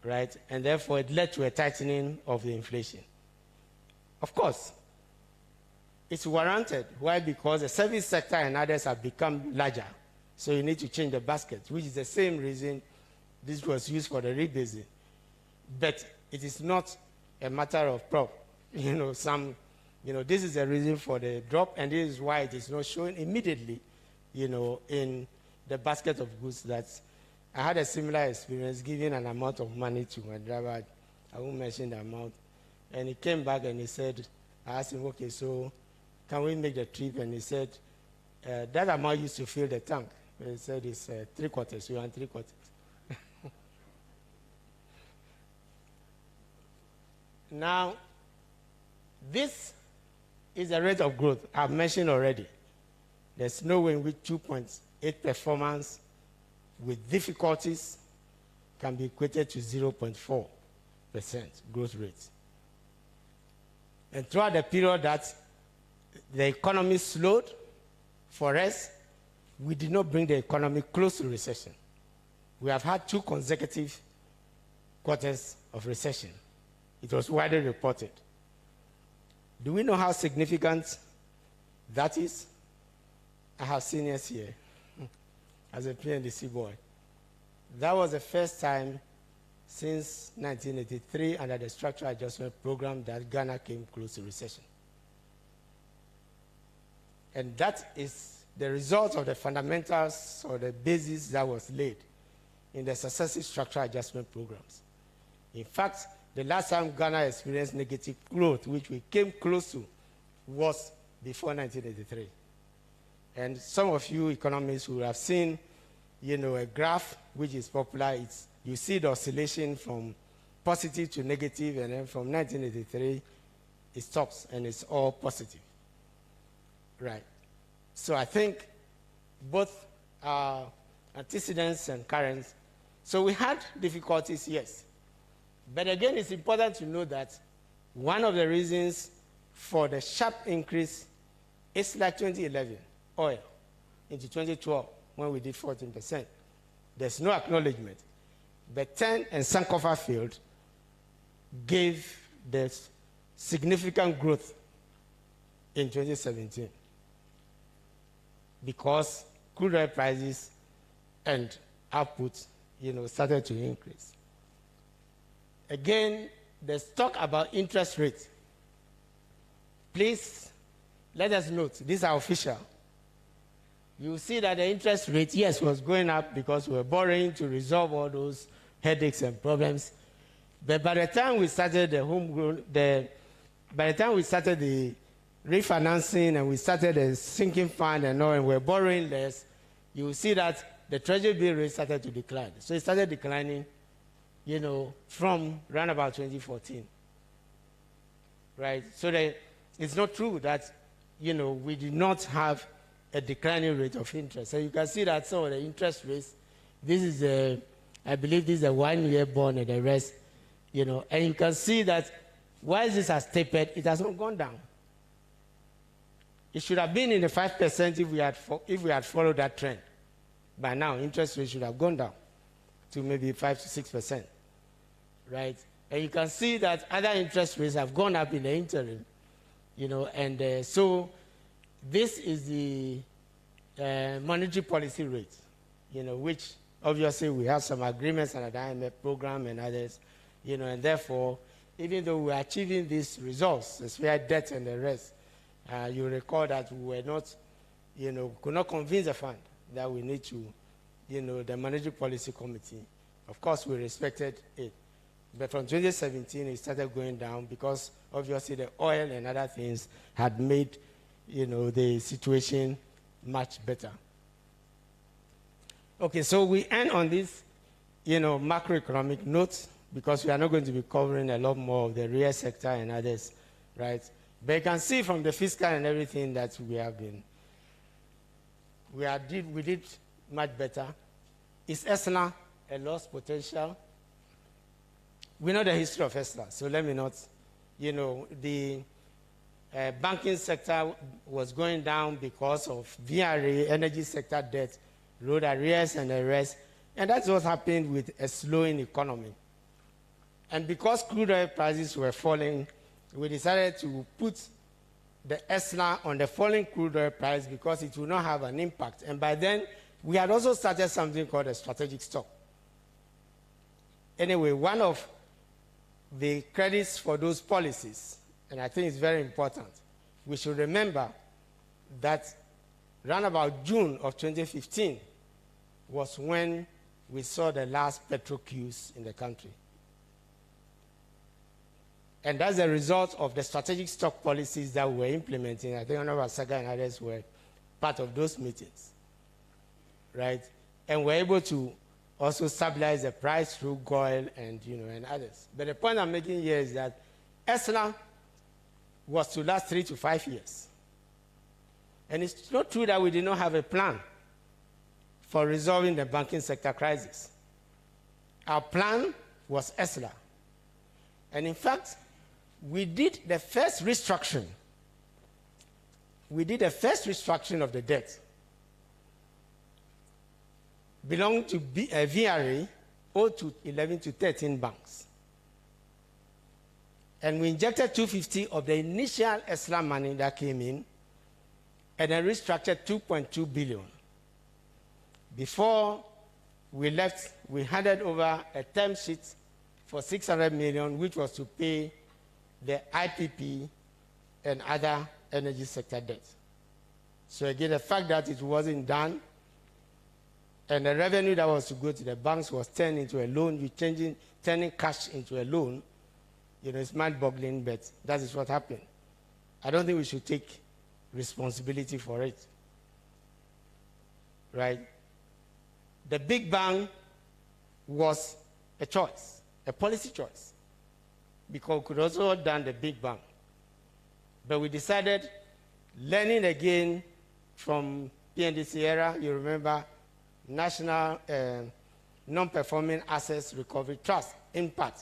right? And therefore, it led to a tightening of the inflation. Of course, it's warranted. Why? Because the service sector and others have become larger. So you need to change the basket, which is the same reason this was used for the rebasing. But it is not a matter of prop. This is the reason for the drop, and this is why it is not shown immediately, in the basket of goods. That I had a similar experience giving an amount of money to my driver. I won't mention the amount. And he came back and he said, I asked him, okay, so can we make the trip? And he said, that amount used to fill the tank. He said it's 3/4. We want 3/4. Now, this is the rate of growth I've mentioned already. There's no way in which 2.8 performance with difficulties can be equated to 0.4% growth rate. And throughout the period that the economy slowed, for us, we did not bring the economy close to recession. We have had 2 consecutive quarters of recession. It was widely reported. Do we know how significant That is, I have seniors here as a PNDC boy. That was the first time since 1983 under the Structural Adjustment Program that Ghana came close to recession. And that is the result of the fundamentals or the basis that was laid in the successive structural adjustment programs. In fact, the last time Ghana experienced negative growth, which we came close to, was before 1983. And some of you economists will have seen, a graph which is popular. You see the oscillation from positive to negative, and then from 1983, it stops, and it's all positive. Right. So I think both antecedents and currents. So we had difficulties, yes. But again, it's important to know that one of the reasons for the sharp increase is like 2011, oil, into 2012, when we did 14%. There's no acknowledgement. But 10 and Sankofa field gave the significant growth in 2017 because crude oil prices and output, started to increase. Again, there's talk about interest rates. Please, let us note, these are official. You see that the interest rate, yes, was going up because we were borrowing to resolve all those headaches and problems. But by the time we started by the time we started the refinancing and we started the sinking fund and all, and we're borrowing less, you will see that the treasury bill rate started to decline. So it started declining, from around about 2014. Right? So it's not true that, we did not have a declining rate of interest. So you can see that some of the interest rates, I believe this is a 1-year bond and the rest, and you can see that while this has tapered, it has not gone down. It should have been in the 5% if we had followed that trend. By now, interest rates should have gone down to maybe 5 to 6%, right? And you can see that other interest rates have gone up in the interim, and so this is the monetary policy rate, which obviously we have some agreements under the IMF program and others, and therefore, even though we're achieving these results, especially debt and the rest, you recall that we were not, could not convince the fund that we need to, the Monetary Policy Committee. Of course, we respected it. But from 2017, it started going down because obviously the oil and other things had made, the situation much better. Okay, so we end on this, macroeconomic notes because we are not going to be covering a lot more of the real sector and others, right? But you can see from the fiscal and everything that we did much better. Is ESNA a lost potential? We know the history of ESNA, so let me not, the banking sector was going down because of VRA, energy sector debt, road arrears and the rest, and that's what happened with a slowing economy. And because crude oil prices were falling, we decided to put the ESNA on the falling crude oil price because it will not have an impact. And by then, we had also started something called a strategic stock. Anyway, one of the credits for those policies, and I think it's very important, we should remember that around about June of 2015 was when we saw the last petrol queues in the country. And that's a result of the strategic stock policies that we were implementing. I think Honorable Saga and others were part of those meetings, right? And we're able to also stabilize the price through oil and, and others. But the point I'm making here is that ESNA was to last 3 to 5 years. And it's not true that we did not have a plan for resolving the banking sector crisis. Our plan was ESNA. And in fact, we did the first restructuring. We did the first restructuring of the debt. Belonged to VRA, owed to 11 to 13 banks. And we injected 250 of the initial ESNA money that came in, and then restructured 2.2 billion. Before we left, we handed over a term sheet for 600 million, which was to pay the IPP and other energy sector debt. So again, the fact that it wasn't done and the revenue that was to go to the banks was turned into a loan, turning cash into a loan, it's mind-boggling, but that is what happened. I don't think we should take responsibility for it, right? The Big Bang was a choice, a policy choice, because we could also have done the Big Bang. But we decided, learning again from PNDC era, you remember, National Non-Performing Assets Recovery Trust, in part,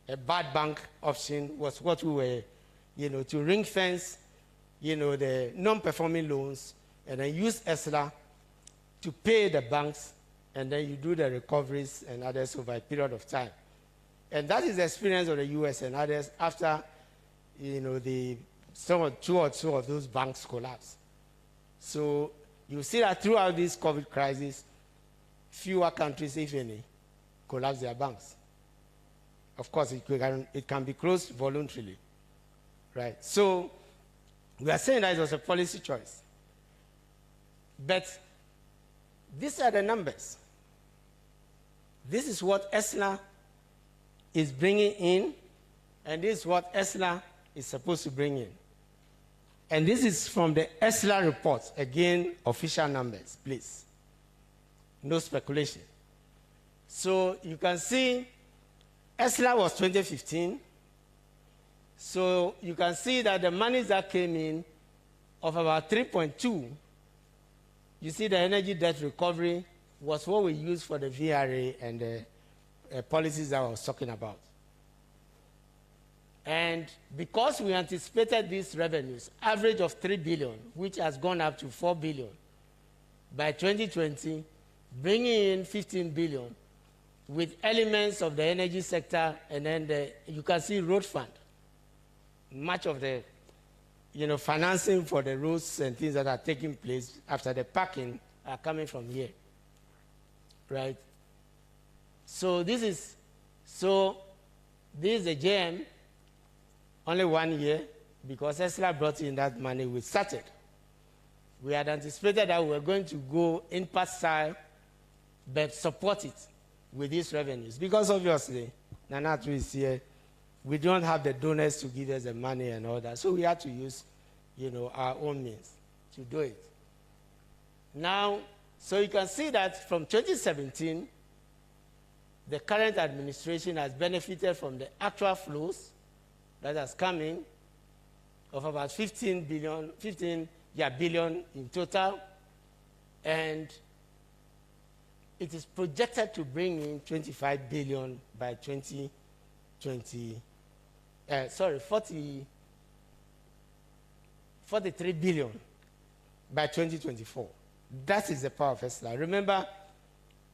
a bad bank option was what we were, to ring fence, the non-performing loans, and then use ESLA to pay the banks, and then you do the recoveries and others over a period of time. And that is the experience of the US and others after, two or two of those banks collapsed. So you see that throughout this COVID crisis, fewer countries, if any, collapse their banks. Of course, it can be closed voluntarily, right? So we are saying that it was a policy choice. But these are the numbers. This is what ESLA is bringing in, and this is what ESLA is supposed to bring in. And this is from the ESLA report. Again, official numbers, please. No speculation. So you can see ESLA was 2015. So you can see that the monies that came in of about 3.2, you see the energy debt recovery was what we used for the VRA and the policies that I was talking about. And because we anticipated these revenues, average of 3 billion, which has gone up to 4 billion, by 2020, bringing in 15 billion with elements of the energy sector, and then you can see road fund. Much of the financing for the roads and things that are taking place after the parking are coming from here, right? So this is the JM, only 1 year, because ESLA brought in that money, we started. We had anticipated that we were going to go in part style, but support it with these revenues. Because obviously, Nanatu is here, we don't have the donors to give us the money and all that. So we had to use, our own means to do it. Now, so you can see that from 2017, the current administration has benefited from the actual flows that has come in of about 15 billion in total, and it is projected to bring in 25 billion by 43 billion by 2024. That is the power of ESLA. Remember,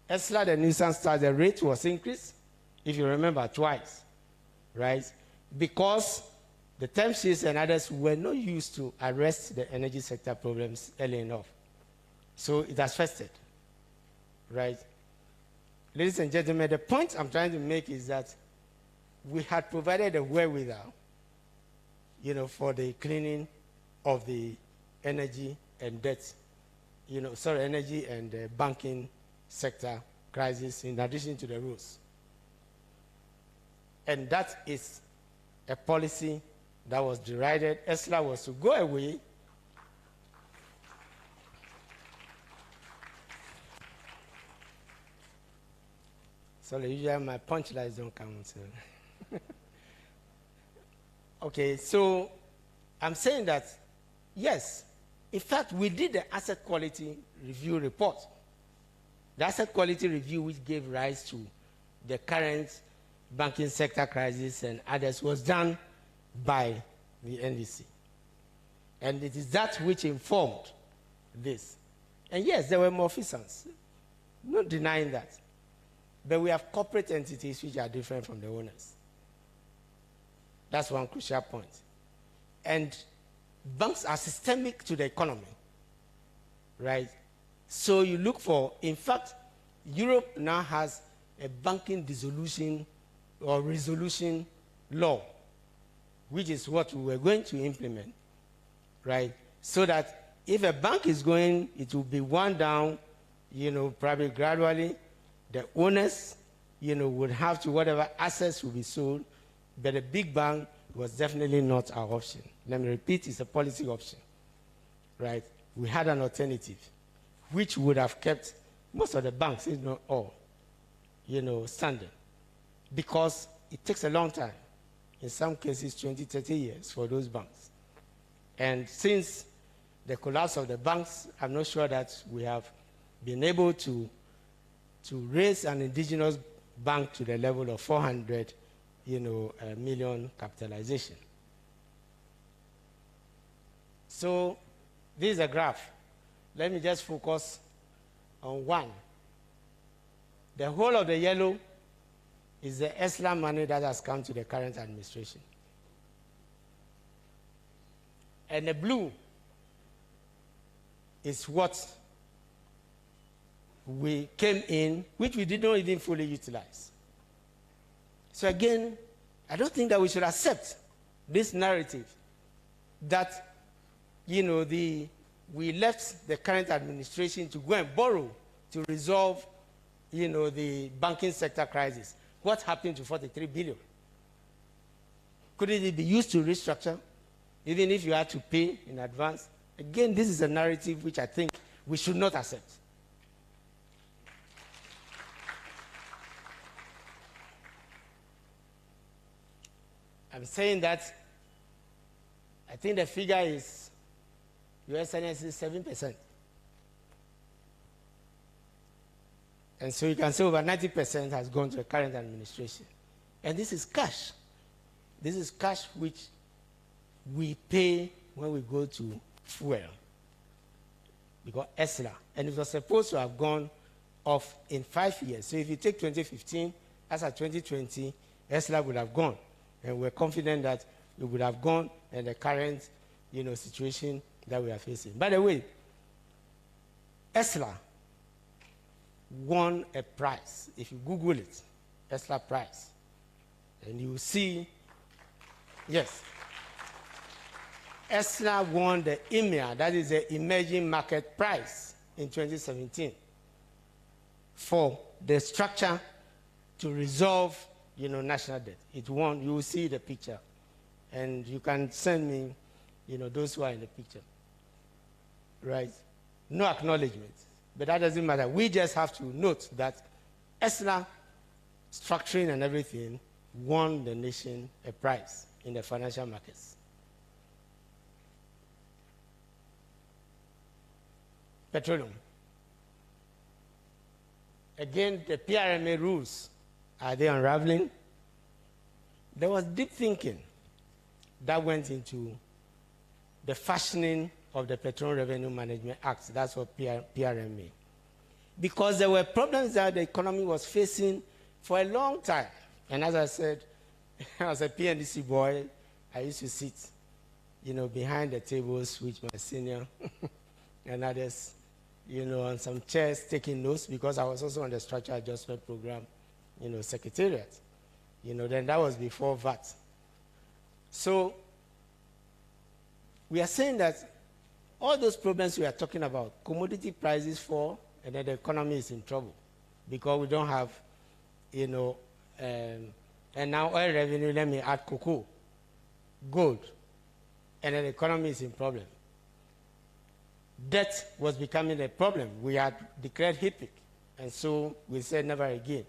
ESLA, the nuisance tax, the rate was increased, if you remember, twice, right? Because the term sheets and others were not used to arrest the energy sector problems early enough. So it has festered, right? Ladies and gentlemen, the point I'm trying to make is that we had provided a wherewithal, for the cleaning of the energy and debt, energy and banking sector crisis in addition to the rules. And that is a policy that was derided. ESLA was to go away. Sorry, usually my punchlines don't come. So. Okay, so I'm saying that, yes, in fact, we did the asset quality review report. The asset quality review, which gave rise to the current banking sector crisis and others, was done by the NDC. And it is that which informed this. And yes, there were malfeasance. Not denying that. But we have corporate entities which are different from the owners. That's one crucial point. And banks are systemic to the economy. right? So you look for, in fact, Europe now has a banking dissolution or resolution law, which is what we were going to implement, right? So that if a bank is going, it will be wound down, probably gradually. The owners, would have to, whatever assets will be sold, but a big bank was definitely not our option. Let me repeat, it's a policy option, right? We had an alternative, which would have kept most of the banks, if not all, standing. Because it takes a long time, in some cases 20, 30 years for those banks. And since the collapse of the banks, I'm not sure that we have been able to raise an indigenous bank to the level of 400 million capitalization. So this is a graph. Let me just focus on one. The whole of the yellow is the ESLA money that has come to the current administration. And the blue is what we came in, which we did not even fully utilize. So again, I don't think that we should accept this narrative that, we left the current administration to go and borrow to resolve, the banking sector crisis. What happened to 43 billion? Couldn't it be used to restructure, even if you had to pay in advance? Again, this is a narrative which I think we should not accept. I'm saying that I think the figure is USNS is 7%. And so you can say over 90% has gone to the current administration. And this is cash. This is cash which we pay when we go to fuel. Because ESLA, and it was supposed to have gone off in 5 years. So if you take 2015, as at 2020, ESLA would have gone. And we're confident that it would have gone in the current, situation that we are facing. By the way, ESLA won a prize. If you Google it, ESLA prize, and you will see, yes, ESLA won the EMEA, that is the Emerging Market Prize, in 2017 for the structure to resolve national debt. It won. You will see the picture. And you can send me, those who are in the picture. Right? No acknowledgement. But that doesn't matter. We just have to note that ESLA structuring and everything won the nation a prize in the financial markets. Petroleum. Again, the PRMA rules. Are they unraveling? There was deep thinking that went into the fashioning of the Petroleum Revenue Management Act. That's what PRMA. Because there were problems that the economy was facing for a long time. And as I said, as a PNDC boy, I used to sit, behind the tables with my senior and others, on some chairs taking notes, because I was also on the Structural Adjustment Program, secretariat. Then that was before VAT. So we are saying that all those problems we are talking about, commodity prices fall, and then the economy is in trouble because we don't have, and now oil revenue, let me add cocoa, gold, and then the economy is in problem. Debt was becoming a problem. We had declared HIPIC, and so we said never again.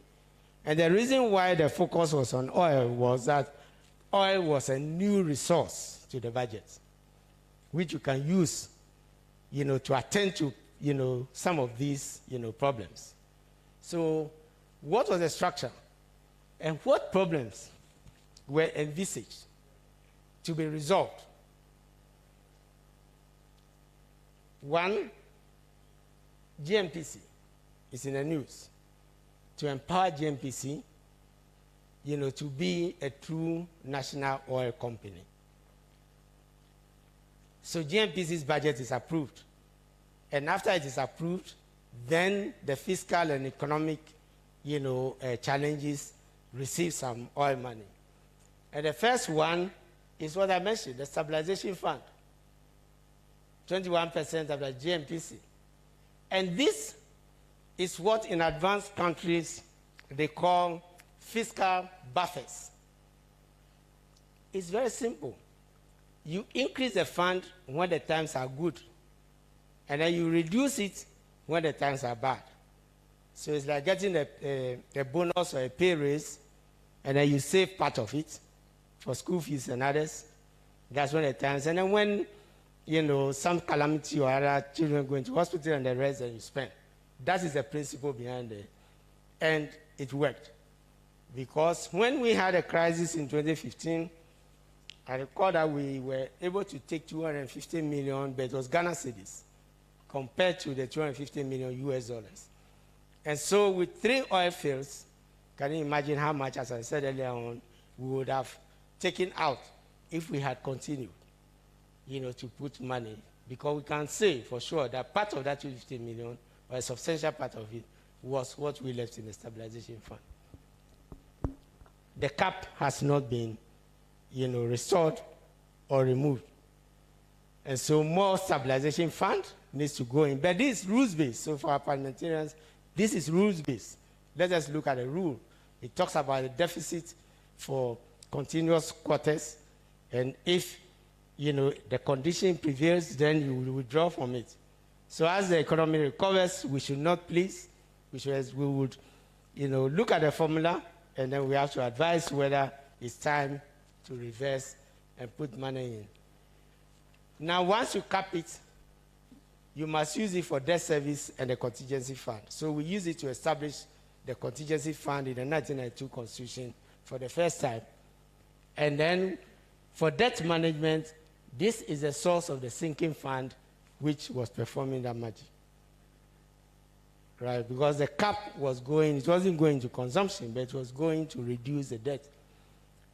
And the reason why the focus was on oil was that oil was a new resource to the budget, which you can use, to attend to, some of these, problems. So what was the structure? And what problems were envisaged to be resolved? One, GMPC is in the news. To empower GMPC, to be a true national oil company. So GMPC's budget is approved. And after it is approved, then the fiscal and economic, challenges receive some oil money. And the first one is what I mentioned, the stabilization fund, 21% of the GMPC. And this is what in advanced countries they call fiscal buffers. It's very simple. You increase the fund when the times are good, and then you reduce it when the times are bad. So it's like getting a bonus or a pay raise, and then you save part of it for school fees and others. That's when the times. And then when, some calamity or other children go into hospital and the rest, then you spend. That is the principle behind it. And it worked. Because when we had a crisis in 2015, I recall that we were able to take 250 million, but it was Ghana cedis, compared to the 250 million US dollars. And so with 3 oil fields, can you imagine how much, as I said earlier on, we would have taken out if we had continued, to put money? Because we can say for sure that part of that 250 million, or a substantial part of it, was what we left in the stabilization fund. The cap has not been, restored or removed. And so more stabilization fund needs to go in. But this is rules-based. So for our parliamentarians, this is rules-based. Let us look at the rule. It talks about the deficit for continuous quarters. And if, the condition prevails, then you will withdraw from it. So as the economy recovers, we should not please. We would, look at the formula, and then we have to advise whether it's time to reverse and put money in. Now, once you cap it, you must use it for debt service and the contingency fund. So we use it to establish the contingency fund in the 1992 Constitution for the first time. And then for debt management, this is the source of the sinking fund, which was performing that magic. Right, because the cap it wasn't going to consumption, but it was going to reduce the debt.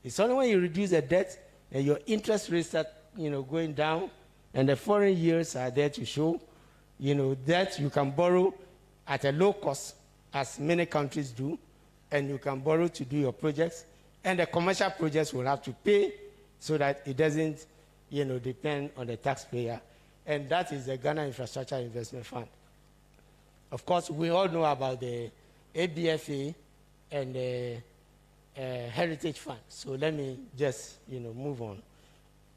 It's only when you reduce the debt and your interest rates start, going down, and the foreign yields are there to show, that you can borrow at a low cost, as many countries do, and you can borrow to do your projects, and the commercial projects will have to pay so that it doesn't, depend on the taxpayer. And that is the Ghana Infrastructure Investment Fund. Of course, we all know about the ABFA and the Heritage Fund. So let me just, move on.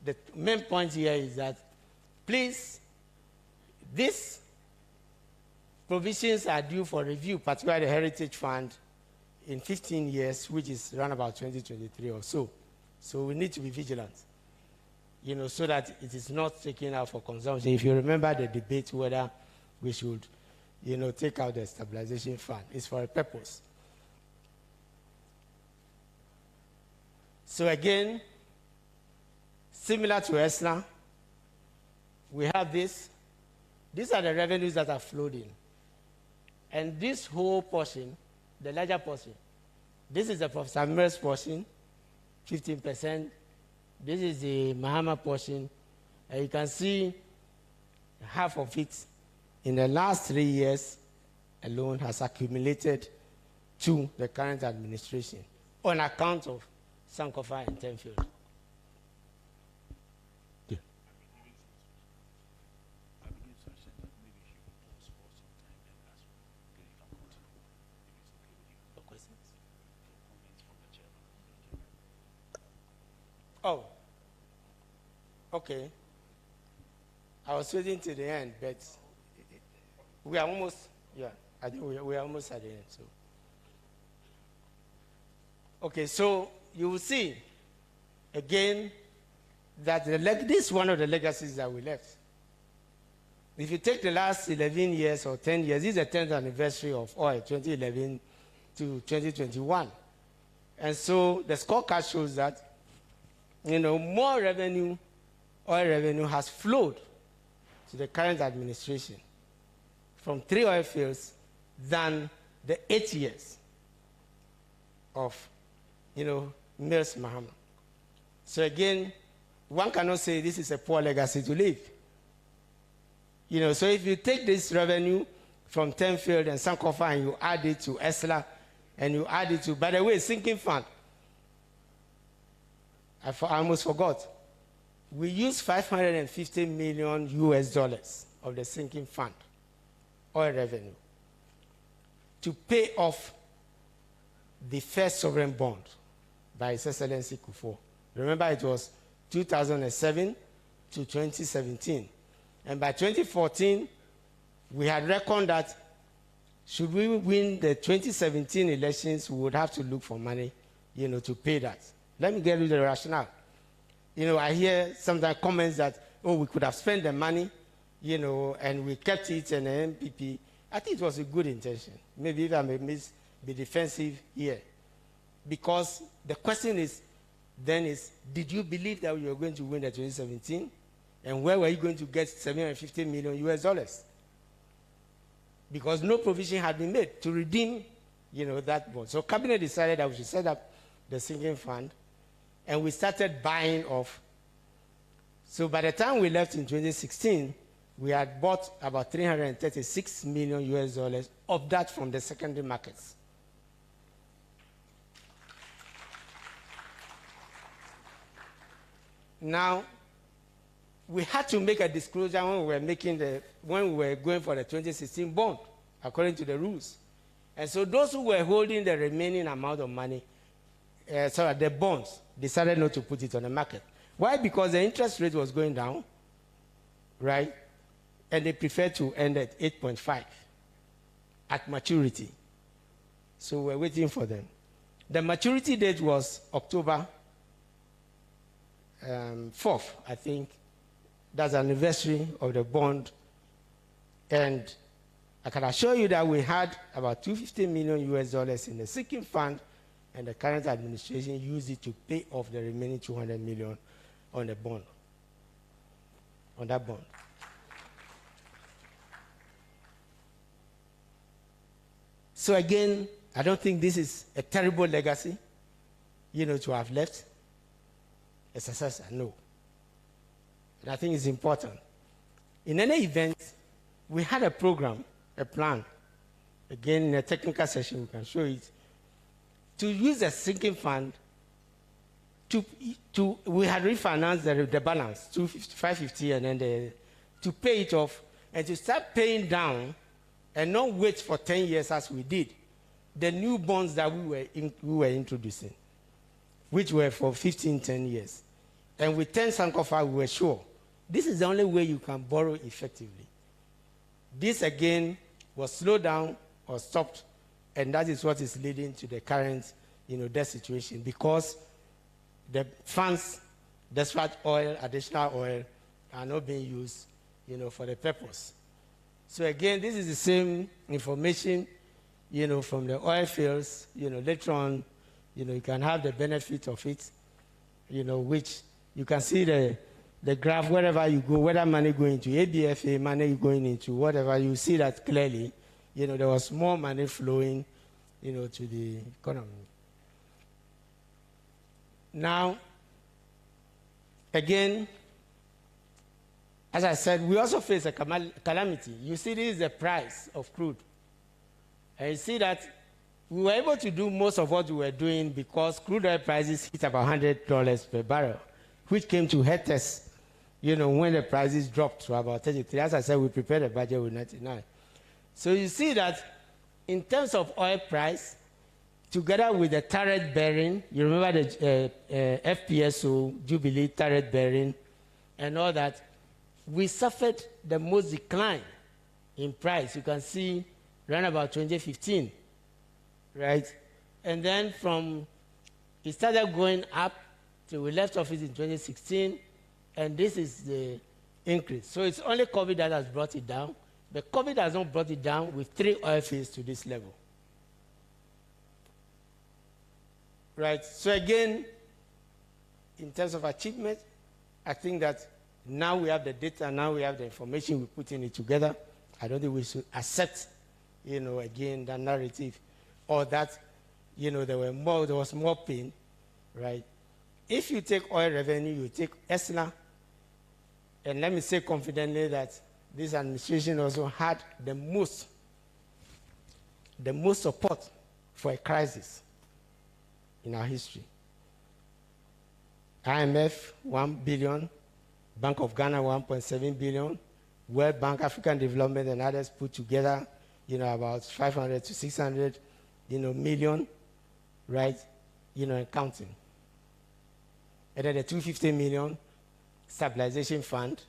The main point here is that, please, these provisions are due for review, particularly the Heritage Fund, in 15 years, which is around about 2023 or so. So we need to be vigilant, so that it is not taken out for consumption. If you remember the debate whether we should take out the stabilization fund. It's for a purpose. So again, similar to ESNA, we have this. These are the revenues that are flowed in. And this whole portion, the larger portion, this is the Professor Mills portion, 15%. This is the Mahama portion. And you can see half of it in the last 3 years alone has accumulated to the current administration on account of Sankofa and Tenfield. Yeah. Oh, okay. I was waiting to the end, but we are almost, I think we are almost at the end. So, okay, so you will see again that this is one of the legacies that we left. If you take the last 11 years or 10 years, this is the 10th anniversary of oil, 2011 to 2021. And so the scorecard shows that, more revenue, oil revenue has flowed to the current administration from 3 oil fields than the 8 years of, Mills Mahama. So again, one cannot say this is a poor legacy to leave. So if you take this revenue from Tenfield and Sankofa and you add it to ESLA and you add it to, by the way, sinking fund, I almost forgot. We used $550 million of the sinking fund, oil revenue, to pay off the first sovereign bond by His Excellency Kufuor. Remember, it was 2007 to 2017. And by 2014, we had reckoned that should we win the 2017 elections, we would have to look for money, to pay that. Let me get you the rationale. I hear sometimes comments that, oh, we could have spent the money, and we kept it in the MPP. I think it was a good intention. Maybe if I may be defensive here. Because the question is, did you believe that you were going to win the 2017? And where were you going to get $750 million? Because no provision had been made to redeem, that bond. So Cabinet decided that we should set up the sinking fund, and we started buying off. So by the time we left in 2016, we had bought about $336 million of that from the secondary markets. Now, we had to make a disclosure when we were going for the 2016 bond, according to the rules. And so those who were holding the remaining amount of money, the bonds, decided not to put it on the market. Why? Because the interest rate was going down, right? And they preferred to end at 8.5 at maturity. So we're waiting for them. The maturity date was October 4th, I think. That's the anniversary of the bond. And I can assure you that we had about $250 million in the sinking fund, and the current administration used it to pay off the remaining $200 million on the bond, on that bond. So again, I don't think this is a terrible legacy, to have left. A successor, no. And I think it's important. In any event, we had a program, a plan. Again, in a technical session, we can show it. To use a sinking fund, we had refinanced the balance, $550, and then to pay it off, and to start paying down, and not wait for 10 years as we did, the new bonds that we were introducing, which were for 10 years. And with 10 Sankofa, we were sure this is the only way you can borrow effectively. This, again, was slowed down or stopped, and that is what is leading to the current, debt situation, because the funds, despite oil, additional oil, are not being used, for the purpose. So again, this is the same information, from the oil fields. Later on, you can have the benefit of it, which you can see the graph wherever you go, whether money going into ABFA, money going into whatever, you see that clearly. There was more money flowing, to the economy. Now, again, as I said, we also face a calamity. You see, this is the price of crude. And you see that we were able to do most of what we were doing because crude oil prices hit about $100 per barrel, which came to hurt us, when the prices dropped to about 33. As I said, we prepared a budget with 99. So you see that in terms of oil price, together with the tariff bearing, you remember the FPSO, Jubilee tariff bearing, and all that, we suffered the most decline in price. You can see around about 2015, right? And then it started going up till we left office in 2016, and this is the increase. So it's only COVID that has brought it down, but COVID has not brought it down with 3 oil fields to this level. Right, so again, in terms of achievement, I think that now we have the data, now we have the information, we're putting it together. I don't think we should accept, again, that narrative, or that, there was more pain, right? If you take oil revenue, you take ESLA, and let me say confidently that this administration also had the most support for a crisis in our history. IMF, 1 billion, Bank of Ghana, 1.7 billion, World Bank, African Development, and others put together, about 500 to 600, million, right, and counting. And then the 250 million stabilization fund.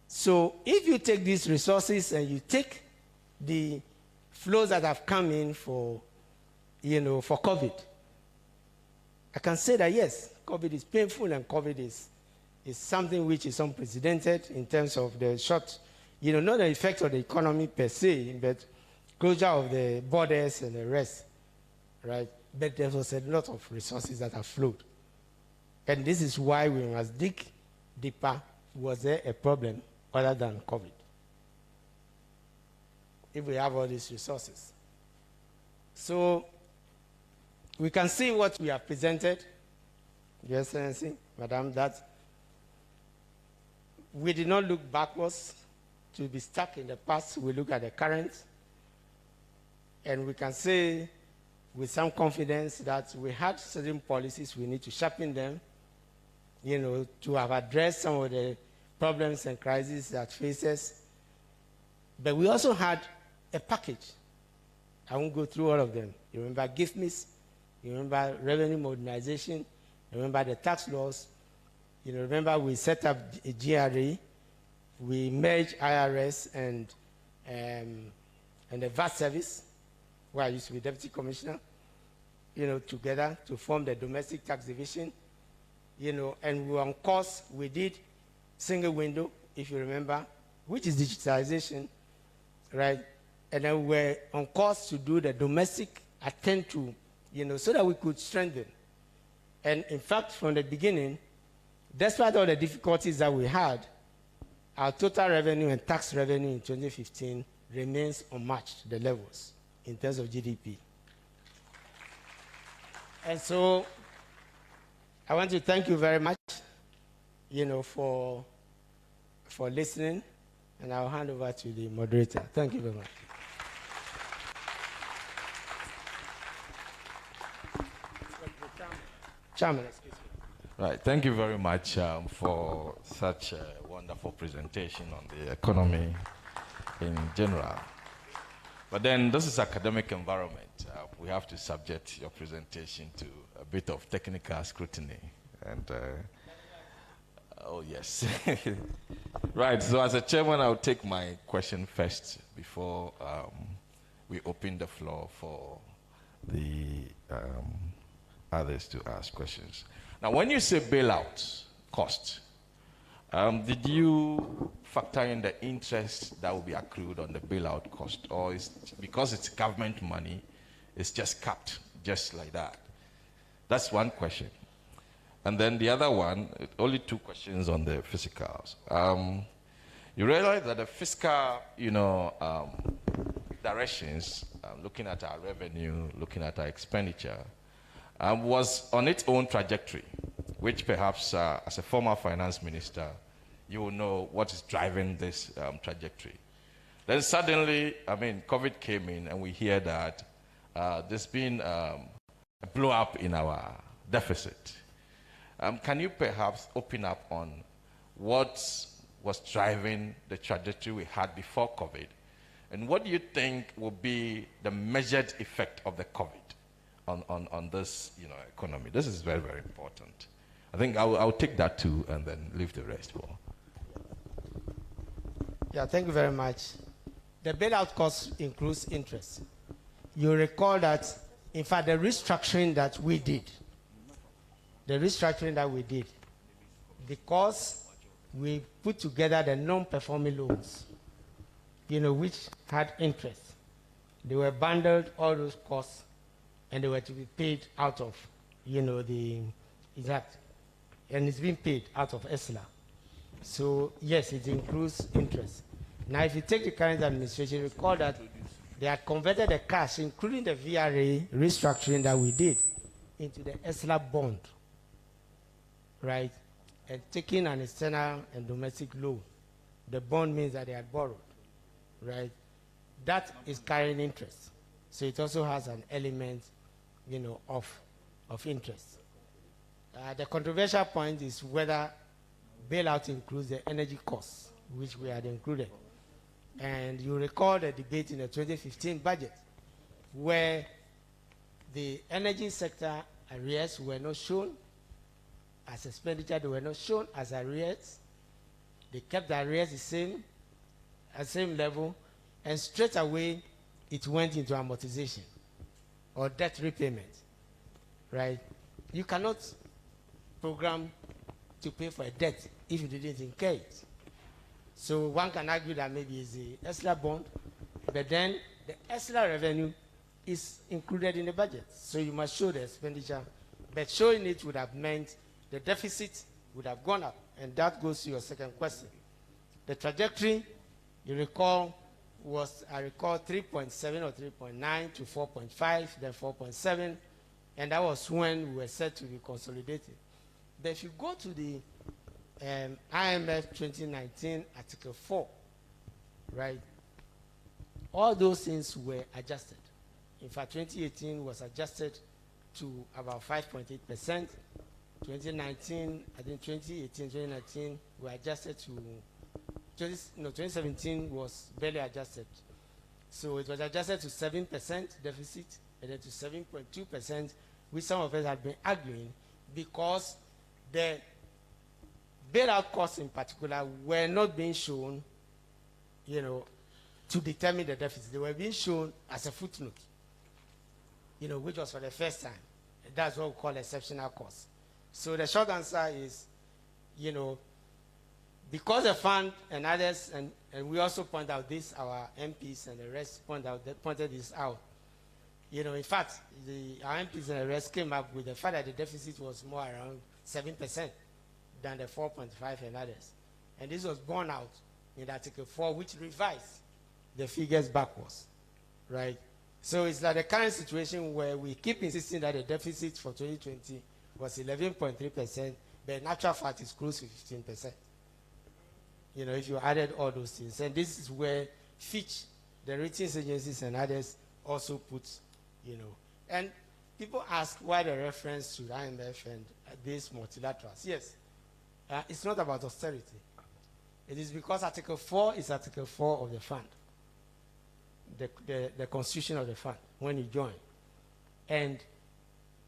So if you take these resources and you take the flows that have come in for COVID, I can say that yes, COVID is painful and COVID is something which is unprecedented in terms of the short, not the effect of the economy per se, but closure of the borders and the rest, right? But there was a lot of resources that have flowed. And this is why we must dig deeper. Was there a problem other than COVID? If we have all these resources. So we can see what we have presented, Your Excellency, Madam, that we did not look backwards to be stuck in the past. We look at the current. And we can say with some confidence that we had certain policies, we need to sharpen them, to have addressed some of the problems and crises that face us. But we also had a package. I won't go through all of them. You remember GIFMIS, you remember revenue modernization, you remember the tax laws, remember we set up a GRA, we merged IRS and the VAT service, where I used to be deputy commissioner, together to form the domestic tax division, and we were on course. We did single window, if you remember, which is digitalization, right? And then we're on course to do the domestic attend to, so that we could strengthen. And in fact, from the beginning, despite all the difficulties that we had, our total revenue and tax revenue in 2015 remains unmatched, the levels, in terms of GDP. And so I want to thank you very much, for listening, and I'll hand over to the moderator. Thank you very much. Chairman, excuse me. Right. Thank you very much for such a wonderful presentation on the economy in general. But then this is academic environment. We have to subject your presentation to a bit of technical scrutiny. And oh, yes. Right. So as a chairman, I'll take my question first before we open the floor for the others to ask questions. Now, when you say bailout cost, did you factor in the interest that will be accrued on the bailout cost, or is because it's government money, it's just capped just like that? That's one question. And then the other one, only two questions on the fiscals. You realize that the fiscal, directions, looking at our revenue, looking at our expenditure, was on its own trajectory, which perhaps as a former finance minister, you will know what is driving this trajectory. Then suddenly, COVID came in and we hear that there's been a blow up in our deficit. Can you perhaps open up on what was driving the trajectory we had before COVID? And what do you think will be the measured effect of the COVID on this economy? This is very, very important. I think I'll take that too and then leave the rest for. Yeah, thank you very much. The bailout cost includes interest. You recall that, in fact, the restructuring that we did, because we put together the non-performing loans, which had interest. They were bundled, all those costs, and they were to be paid out of, exact. And it's being paid out of ESLA. So, yes, it includes interest. Now, if you take the current administration, recall that they had converted the cash, including the VRA restructuring that we did, into the ESLA bond, right? And taking an external and domestic loan the bond means that they had borrowed, right? That is carrying interest. So it also has an element, of interest. The controversial point is whether bailout includes the energy costs, which we had included. And you recall the debate in the 2015 budget, where the energy sector arrears were not shown as expenditure, they were not shown as arrears. They kept the arrears at the same level, and straight away it went into amortization or debt repayment, right? You cannot program to pay for a debt if you didn't incur it. So one can argue that maybe it's the ESLA bond, but then the ESLA revenue is included in the budget. So you must show the expenditure, but showing it would have meant the deficit would have gone up. And that goes to your second question. The trajectory, you recall, was, I recall, 3.7 or 3.9 to 4.5, then 4.7, and that was when we were set to be consolidated. But if you go to the IMF 2019 Article 4, right, all those things were adjusted. In fact, 2018 was adjusted to about 5.8%. 2019, I think 2018, 2019 were adjusted to, 2017 was barely adjusted. So it was adjusted to 7% deficit and then to 7.2%, which some of us had been arguing because the bailout costs in particular were not being shown, to determine the deficit. They were being shown as a footnote, which was for the first time. That's what we call exceptional costs. So the short answer is, because the fund and others, and we also point out this, our MPs and the rest pointed this out. In fact, our MPs and the rest came up with the fact that the deficit was more around 7% than the 4.5 and others. And this was borne out in Article 4, which revised the figures backwards, right? So it's like the current situation where we keep insisting that the deficit for 2020 was 11.3%, but in actual fact it's close to 15%. If you added all those things. And this is where Fitch, the ratings agencies and others also put, And people ask why the reference to the IMF and these multilaterals. Yes, it's not about austerity. It is because Article 4 is Article 4 of the fund, the constitution of the fund, when you join. And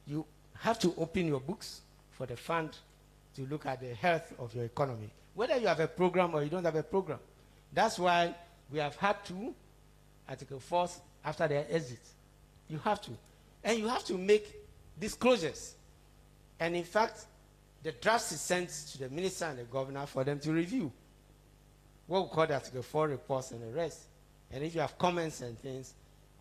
you have to open your books for the fund to look at the health of your economy, whether you have a program or you don't have a program. That's why we have had to, Article 4, after their exit, you have to. And you have to make disclosures. And in fact, the draft is sent to the minister and the governor for them to review. What we call the Article 4 reports and the rest. And if you have comments and things,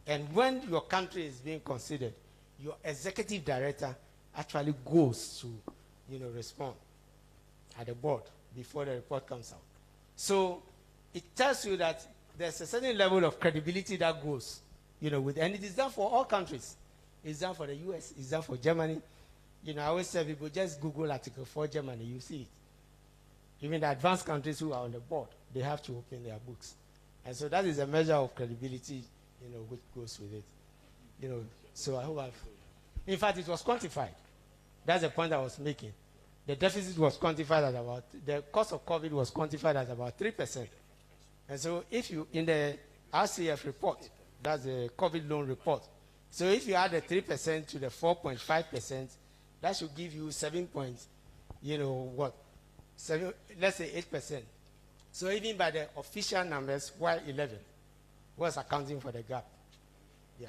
and when your country is being considered, your executive director actually goes to, respond at the board before the report comes out. So it tells you that there's a certain level of credibility that goes, with, and it is done for all countries. It's done for the US, it's done for Germany. I always tell people, just Google Article 4 Germany, you see it. Even the advanced countries who are on the board, they have to open their books. And so that is a measure of credibility, which goes with it. So I hope in fact, it was quantified. That's the point I was making. The deficit was quantified at about, the cost of COVID was quantified at about 3%. And so if you, in the RCF report, that's the COVID loan report. So if you add the 3% to the 4.5%, that should give you 7 points, let's say 8%. So even by the official numbers, why 11 was accounting for the gap? Yeah.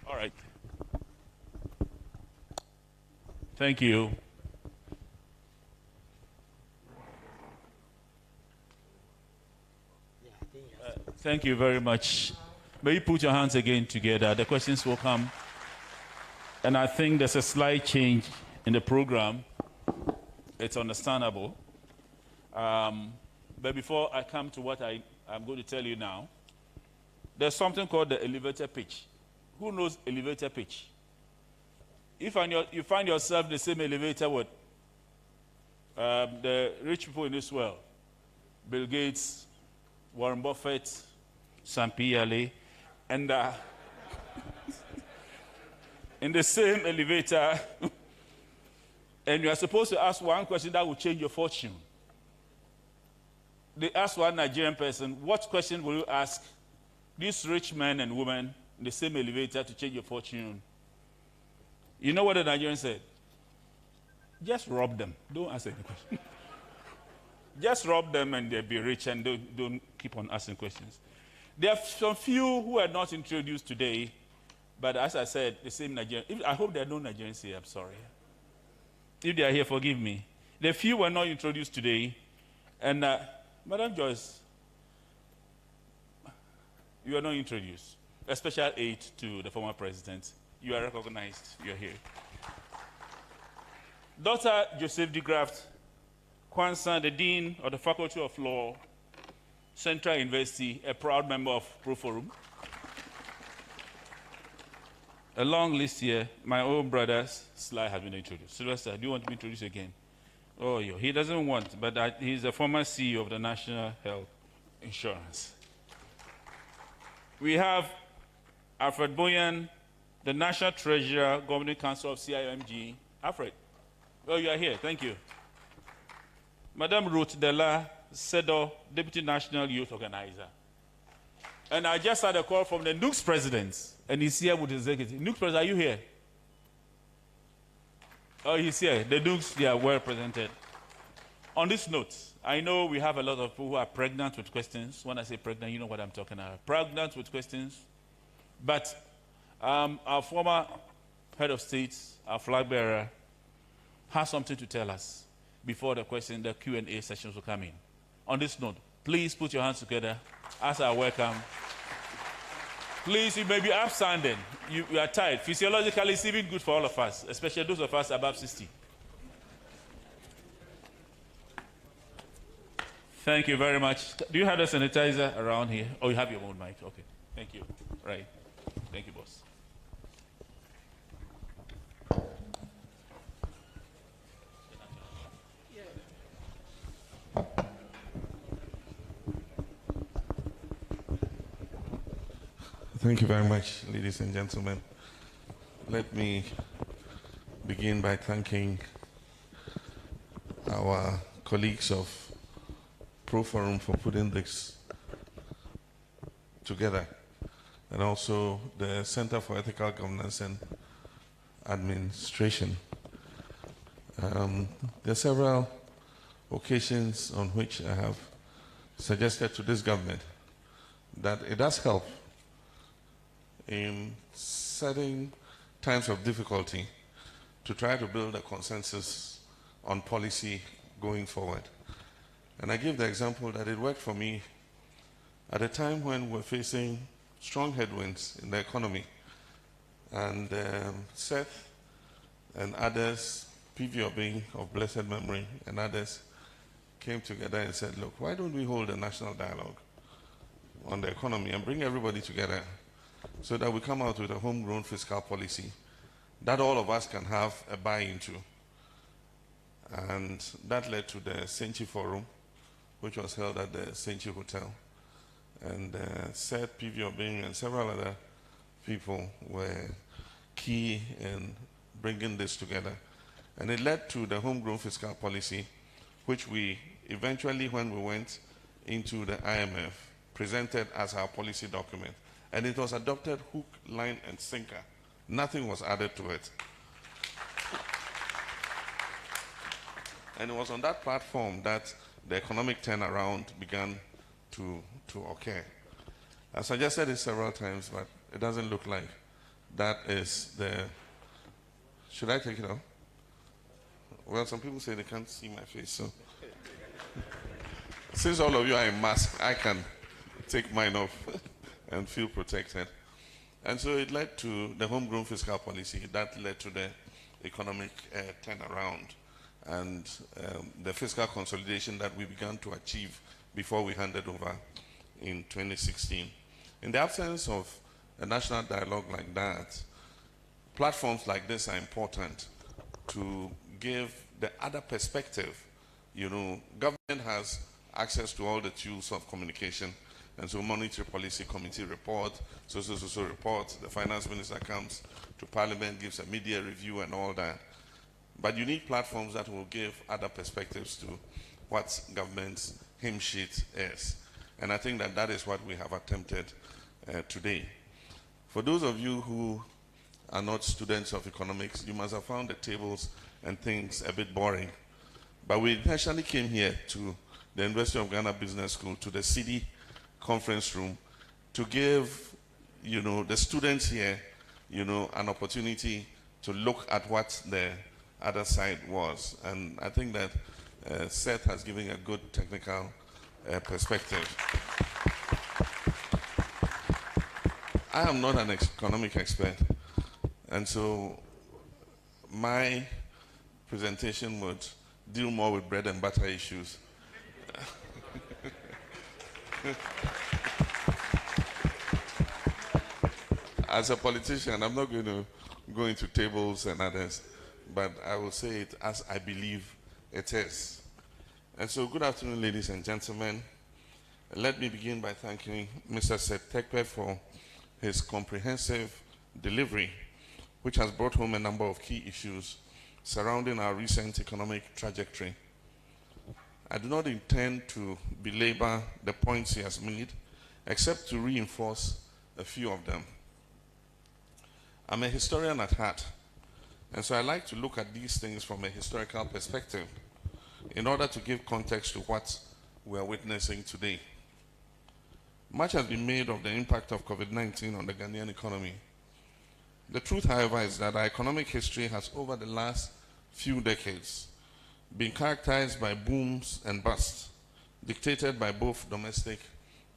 All right. Thank you. Thank you very much. May you put your hands again together. The questions will come. And I think there's a slight change in the program. It's understandable. But before I come to what I'm going to tell you now, there's something called the elevator pitch. Who knows elevator pitch? You find yourself in the same elevator with the rich people in this world, Bill Gates, Warren Buffett, Sam Piale, and in the same elevator, and you are supposed to ask one question that will change your fortune. They asked one Nigerian person, what question will you ask these rich men and women in the same elevator to change your fortune? You know what the Nigerian said? Just rob them. Don't ask any question. Just rob them and they'll be rich, and don't keep on asking questions. There are some few who are not introduced today, but as I said, the same Nigerian. I hope there are no Nigerians here, I'm sorry. If they are here, forgive me. The few were not introduced today, and Madam Joyce, you are not introduced. A special aid to the former president. You are recognized. You are here. Dr. Joseph de Graft Kwanzaa, the Dean of the Faculty of Law, Central University, a proud member of Pro Forum. A long list here. My own brother's slide has been introduced. Sylvester, do you want to be introduced again? Oh, yeah. He doesn't want, but he's a former CEO of the National Health Insurance. We have Alfred Boyan, the National Treasurer, Governing Council of CIMG. Alfred, oh, you are here. Thank you. Madame Ruth Della Sedo, Deputy National Youth Organizer. And I just had a call from the NUCS president, and he's here with his executive. NUCS president, are you here? Oh, he's here. The NUCS, they are well represented. On this note, I know we have a lot of people who are pregnant with questions. When I say pregnant, you know what I'm talking about. Pregnant with questions. But our former head of state, our flag bearer, has something to tell us before the Q&A sessions will come in. On this note, please put your hands together as I welcome. Please, you may be upstanding. You are tired. Physiologically, it's even good for all of us, especially those of us above 60. Thank you very much. Do you have a sanitizer around here? Oh, you have your own mic. Okay. Thank you. Right. Thank you, boss. Thank you very much, ladies and gentlemen. Let me begin by thanking our colleagues of Pro Forum for putting this together, and also the Center for Ethical Governance and Administration. There are several occasions on which I have suggested to this government that it does help in certain times of difficulty to try to build a consensus on policy going forward. And I give the example that it worked for me at a time when we're facing strong headwinds in the economy. And Seth and others, P.V. Obing of blessed memory and others, came together and said, look, why don't we hold a national dialogue on the economy and bring everybody together so that we come out with a homegrown fiscal policy that all of us can have a buy into. And that led to the Senchi Forum, which was held at the Senchi Hotel. And Seth, P.V. Obing, and several other people were key in bringing this together. And it led to the homegrown fiscal policy, which we eventually, when we went into the IMF, presented as our policy document. And it was adopted hook, line, and sinker. Nothing was added to it. And it was on that platform that the economic turnaround began to occur. I suggested it several times, but it doesn't look like that is the... Should I take it off? Well, some people say they can't see my face, so... Since all of you are in mask, I can take mine off and feel protected. And so it led to the homegrown fiscal policy. That led to the economic turnaround and the fiscal consolidation that we began to achieve before we handed over in 2016. In the absence of a national dialogue like that, platforms like this are important to give the other perspective government has access to all the tools of communication. And so monetary policy committee report, social report, the finance minister comes to parliament, gives a media review and all that. But you need platforms that will give other perspectives to what government's hymn sheet is. And I think that is what we have attempted today. For those of you who are not students of economics, you must have found the tables and things a bit boring. But we intentionally came here to the University of Ghana Business School, to the CD conference room, to give, the students here, an opportunity to look at what the other side was. And I think that Seth has given a good technical perspective. I am not an economic expert, and so my presentation would deal more with bread and butter issues. As a politician, I'm not going to go into tables and others, but I will say it as I believe it is. And so, good afternoon, ladies and gentlemen. Let me begin by thanking Mr. Seth Tekpe for his comprehensive delivery, which has brought home a number of key issues surrounding our recent economic trajectory. I do not intend to belabor the points he has made, except to reinforce a few of them. I'm a historian at heart, and so I like to look at these things from a historical perspective in order to give context to what we're witnessing today. Much has been made of the impact of COVID-19 on the Ghanaian economy. The truth, however, is that our economic history has, over the last few decades, been characterized by booms and busts, dictated by both domestic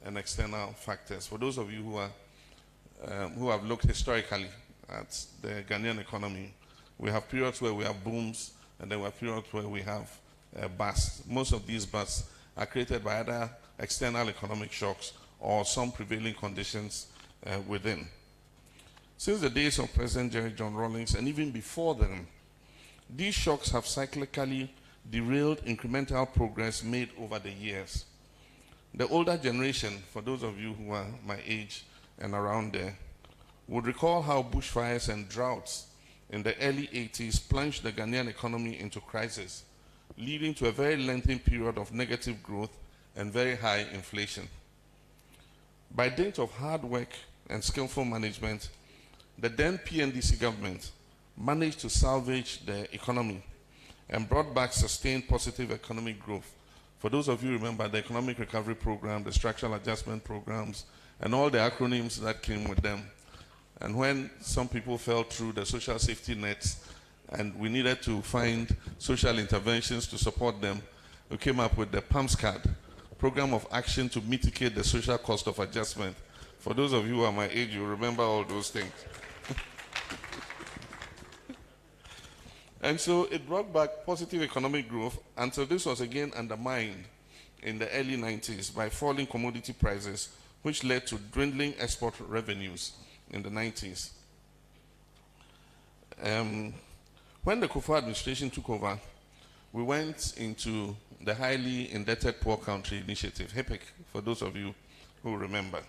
and external factors. For those of you who have looked historically at the Ghanaian economy, we have periods where we have booms, and then we have periods where we have busts. Most of these busts are created by either external economic shocks or some prevailing conditions within. Since the days of President Jerry John Rawlings, and even before then, these shocks have cyclically derailed incremental progress made over the years. The older generation, for those of you who are my age and around there, would recall how bushfires and droughts in the early 80s plunged the Ghanaian economy into crisis, leading to a very lengthy period of negative growth and very high inflation. By dint of hard work and skillful management, the then PNDC government managed to salvage the economy and brought back sustained positive economic growth. For those of you who remember the Economic Recovery Program, the Structural Adjustment Programs, and all the acronyms that came with them. And when some people fell through the social safety nets and we needed to find social interventions to support them, we came up with the PAMS card, Program of Action to Mitigate the Social Cost of Adjustment. For those of you who are my age, you remember all those things. And so it brought back positive economic growth until this was again undermined in the early 90s by falling commodity prices, which led to dwindling export revenues in the 90s. When the Kufuor administration took over, we went into the Highly Indebted Poor Country Initiative, HIPIC, for those of you who remember,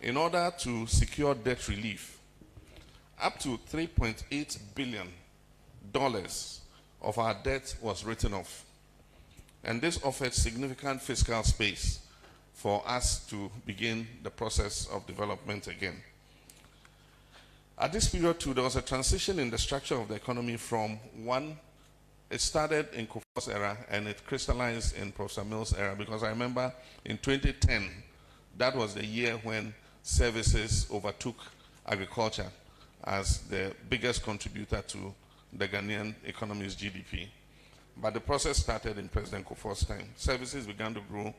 in order to secure debt relief. Up to $3.8 billion of our debt was written off. And this offered significant fiscal space for us to begin the process of development again. At this period too, there was a transition in the structure of the economy from one, it started in Kufuor's era and it crystallized in Professor Mills' era, because I remember in 2010, that was the year when services overtook agriculture as the biggest contributor to the Ghanaian economy's GDP. But the process started in President Kufuor's time. Services began to grow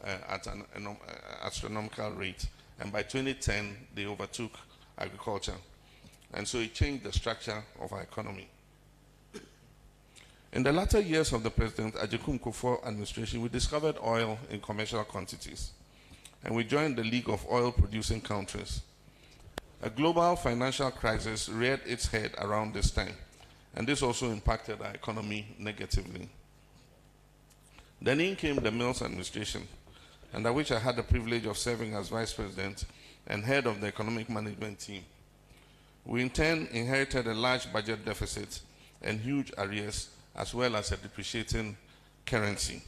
at an astronomical rate, and by 2010, they overtook agriculture. And so it changed the structure of our economy. In the latter years of the President Agyekum Kufuor administration, we discovered oil in commercial quantities, and we joined the League of Oil-Producing Countries. A global financial crisis reared its head around this time, and this also impacted our economy negatively. Then in came the Mills administration, under which I had the privilege of serving as vice president and head of the economic management team. We in turn inherited a large budget deficit and huge arrears, as well as a depreciating currency.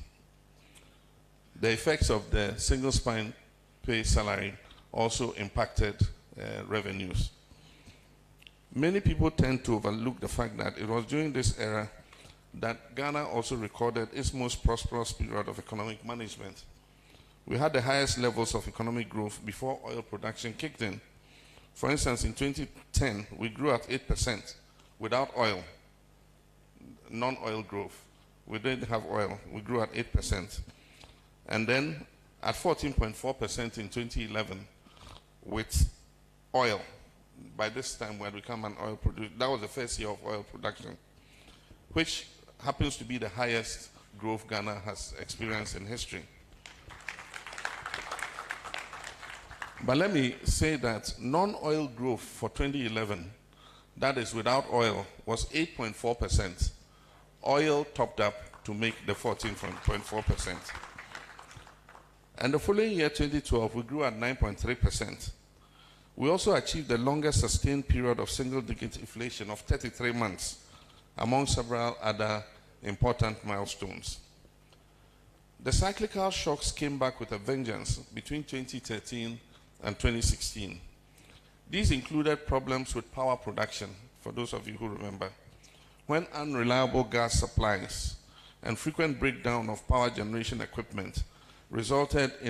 The effects of the single spine pay salary also impacted revenues. Many people tend to overlook the fact that it was during this era that Ghana also recorded its most prosperous period of economic management. We had the highest levels of economic growth before oil production kicked in. For instance, in 2010, we grew at 8% without oil, non-oil growth. We didn't have oil, we grew at 8%. And then at 14.4% in 2011 with oil. By this time, we had become an oil producer. That was the first year of oil production, which happens to be the highest growth Ghana has experienced in history. But let me say that non-oil growth for 2011, that is without oil, was 8.4%. Oil topped up to make the 14.4%. And the following year, 2012, we grew at 9.3%. We also achieved the longest sustained period of single-digit inflation of 33 months, among several other important milestones. The cyclical shocks came back with a vengeance between 2013 and 2016. These included problems with power production, for those of you who remember, when unreliable gas supplies and frequent breakdown of power generation equipment resulted in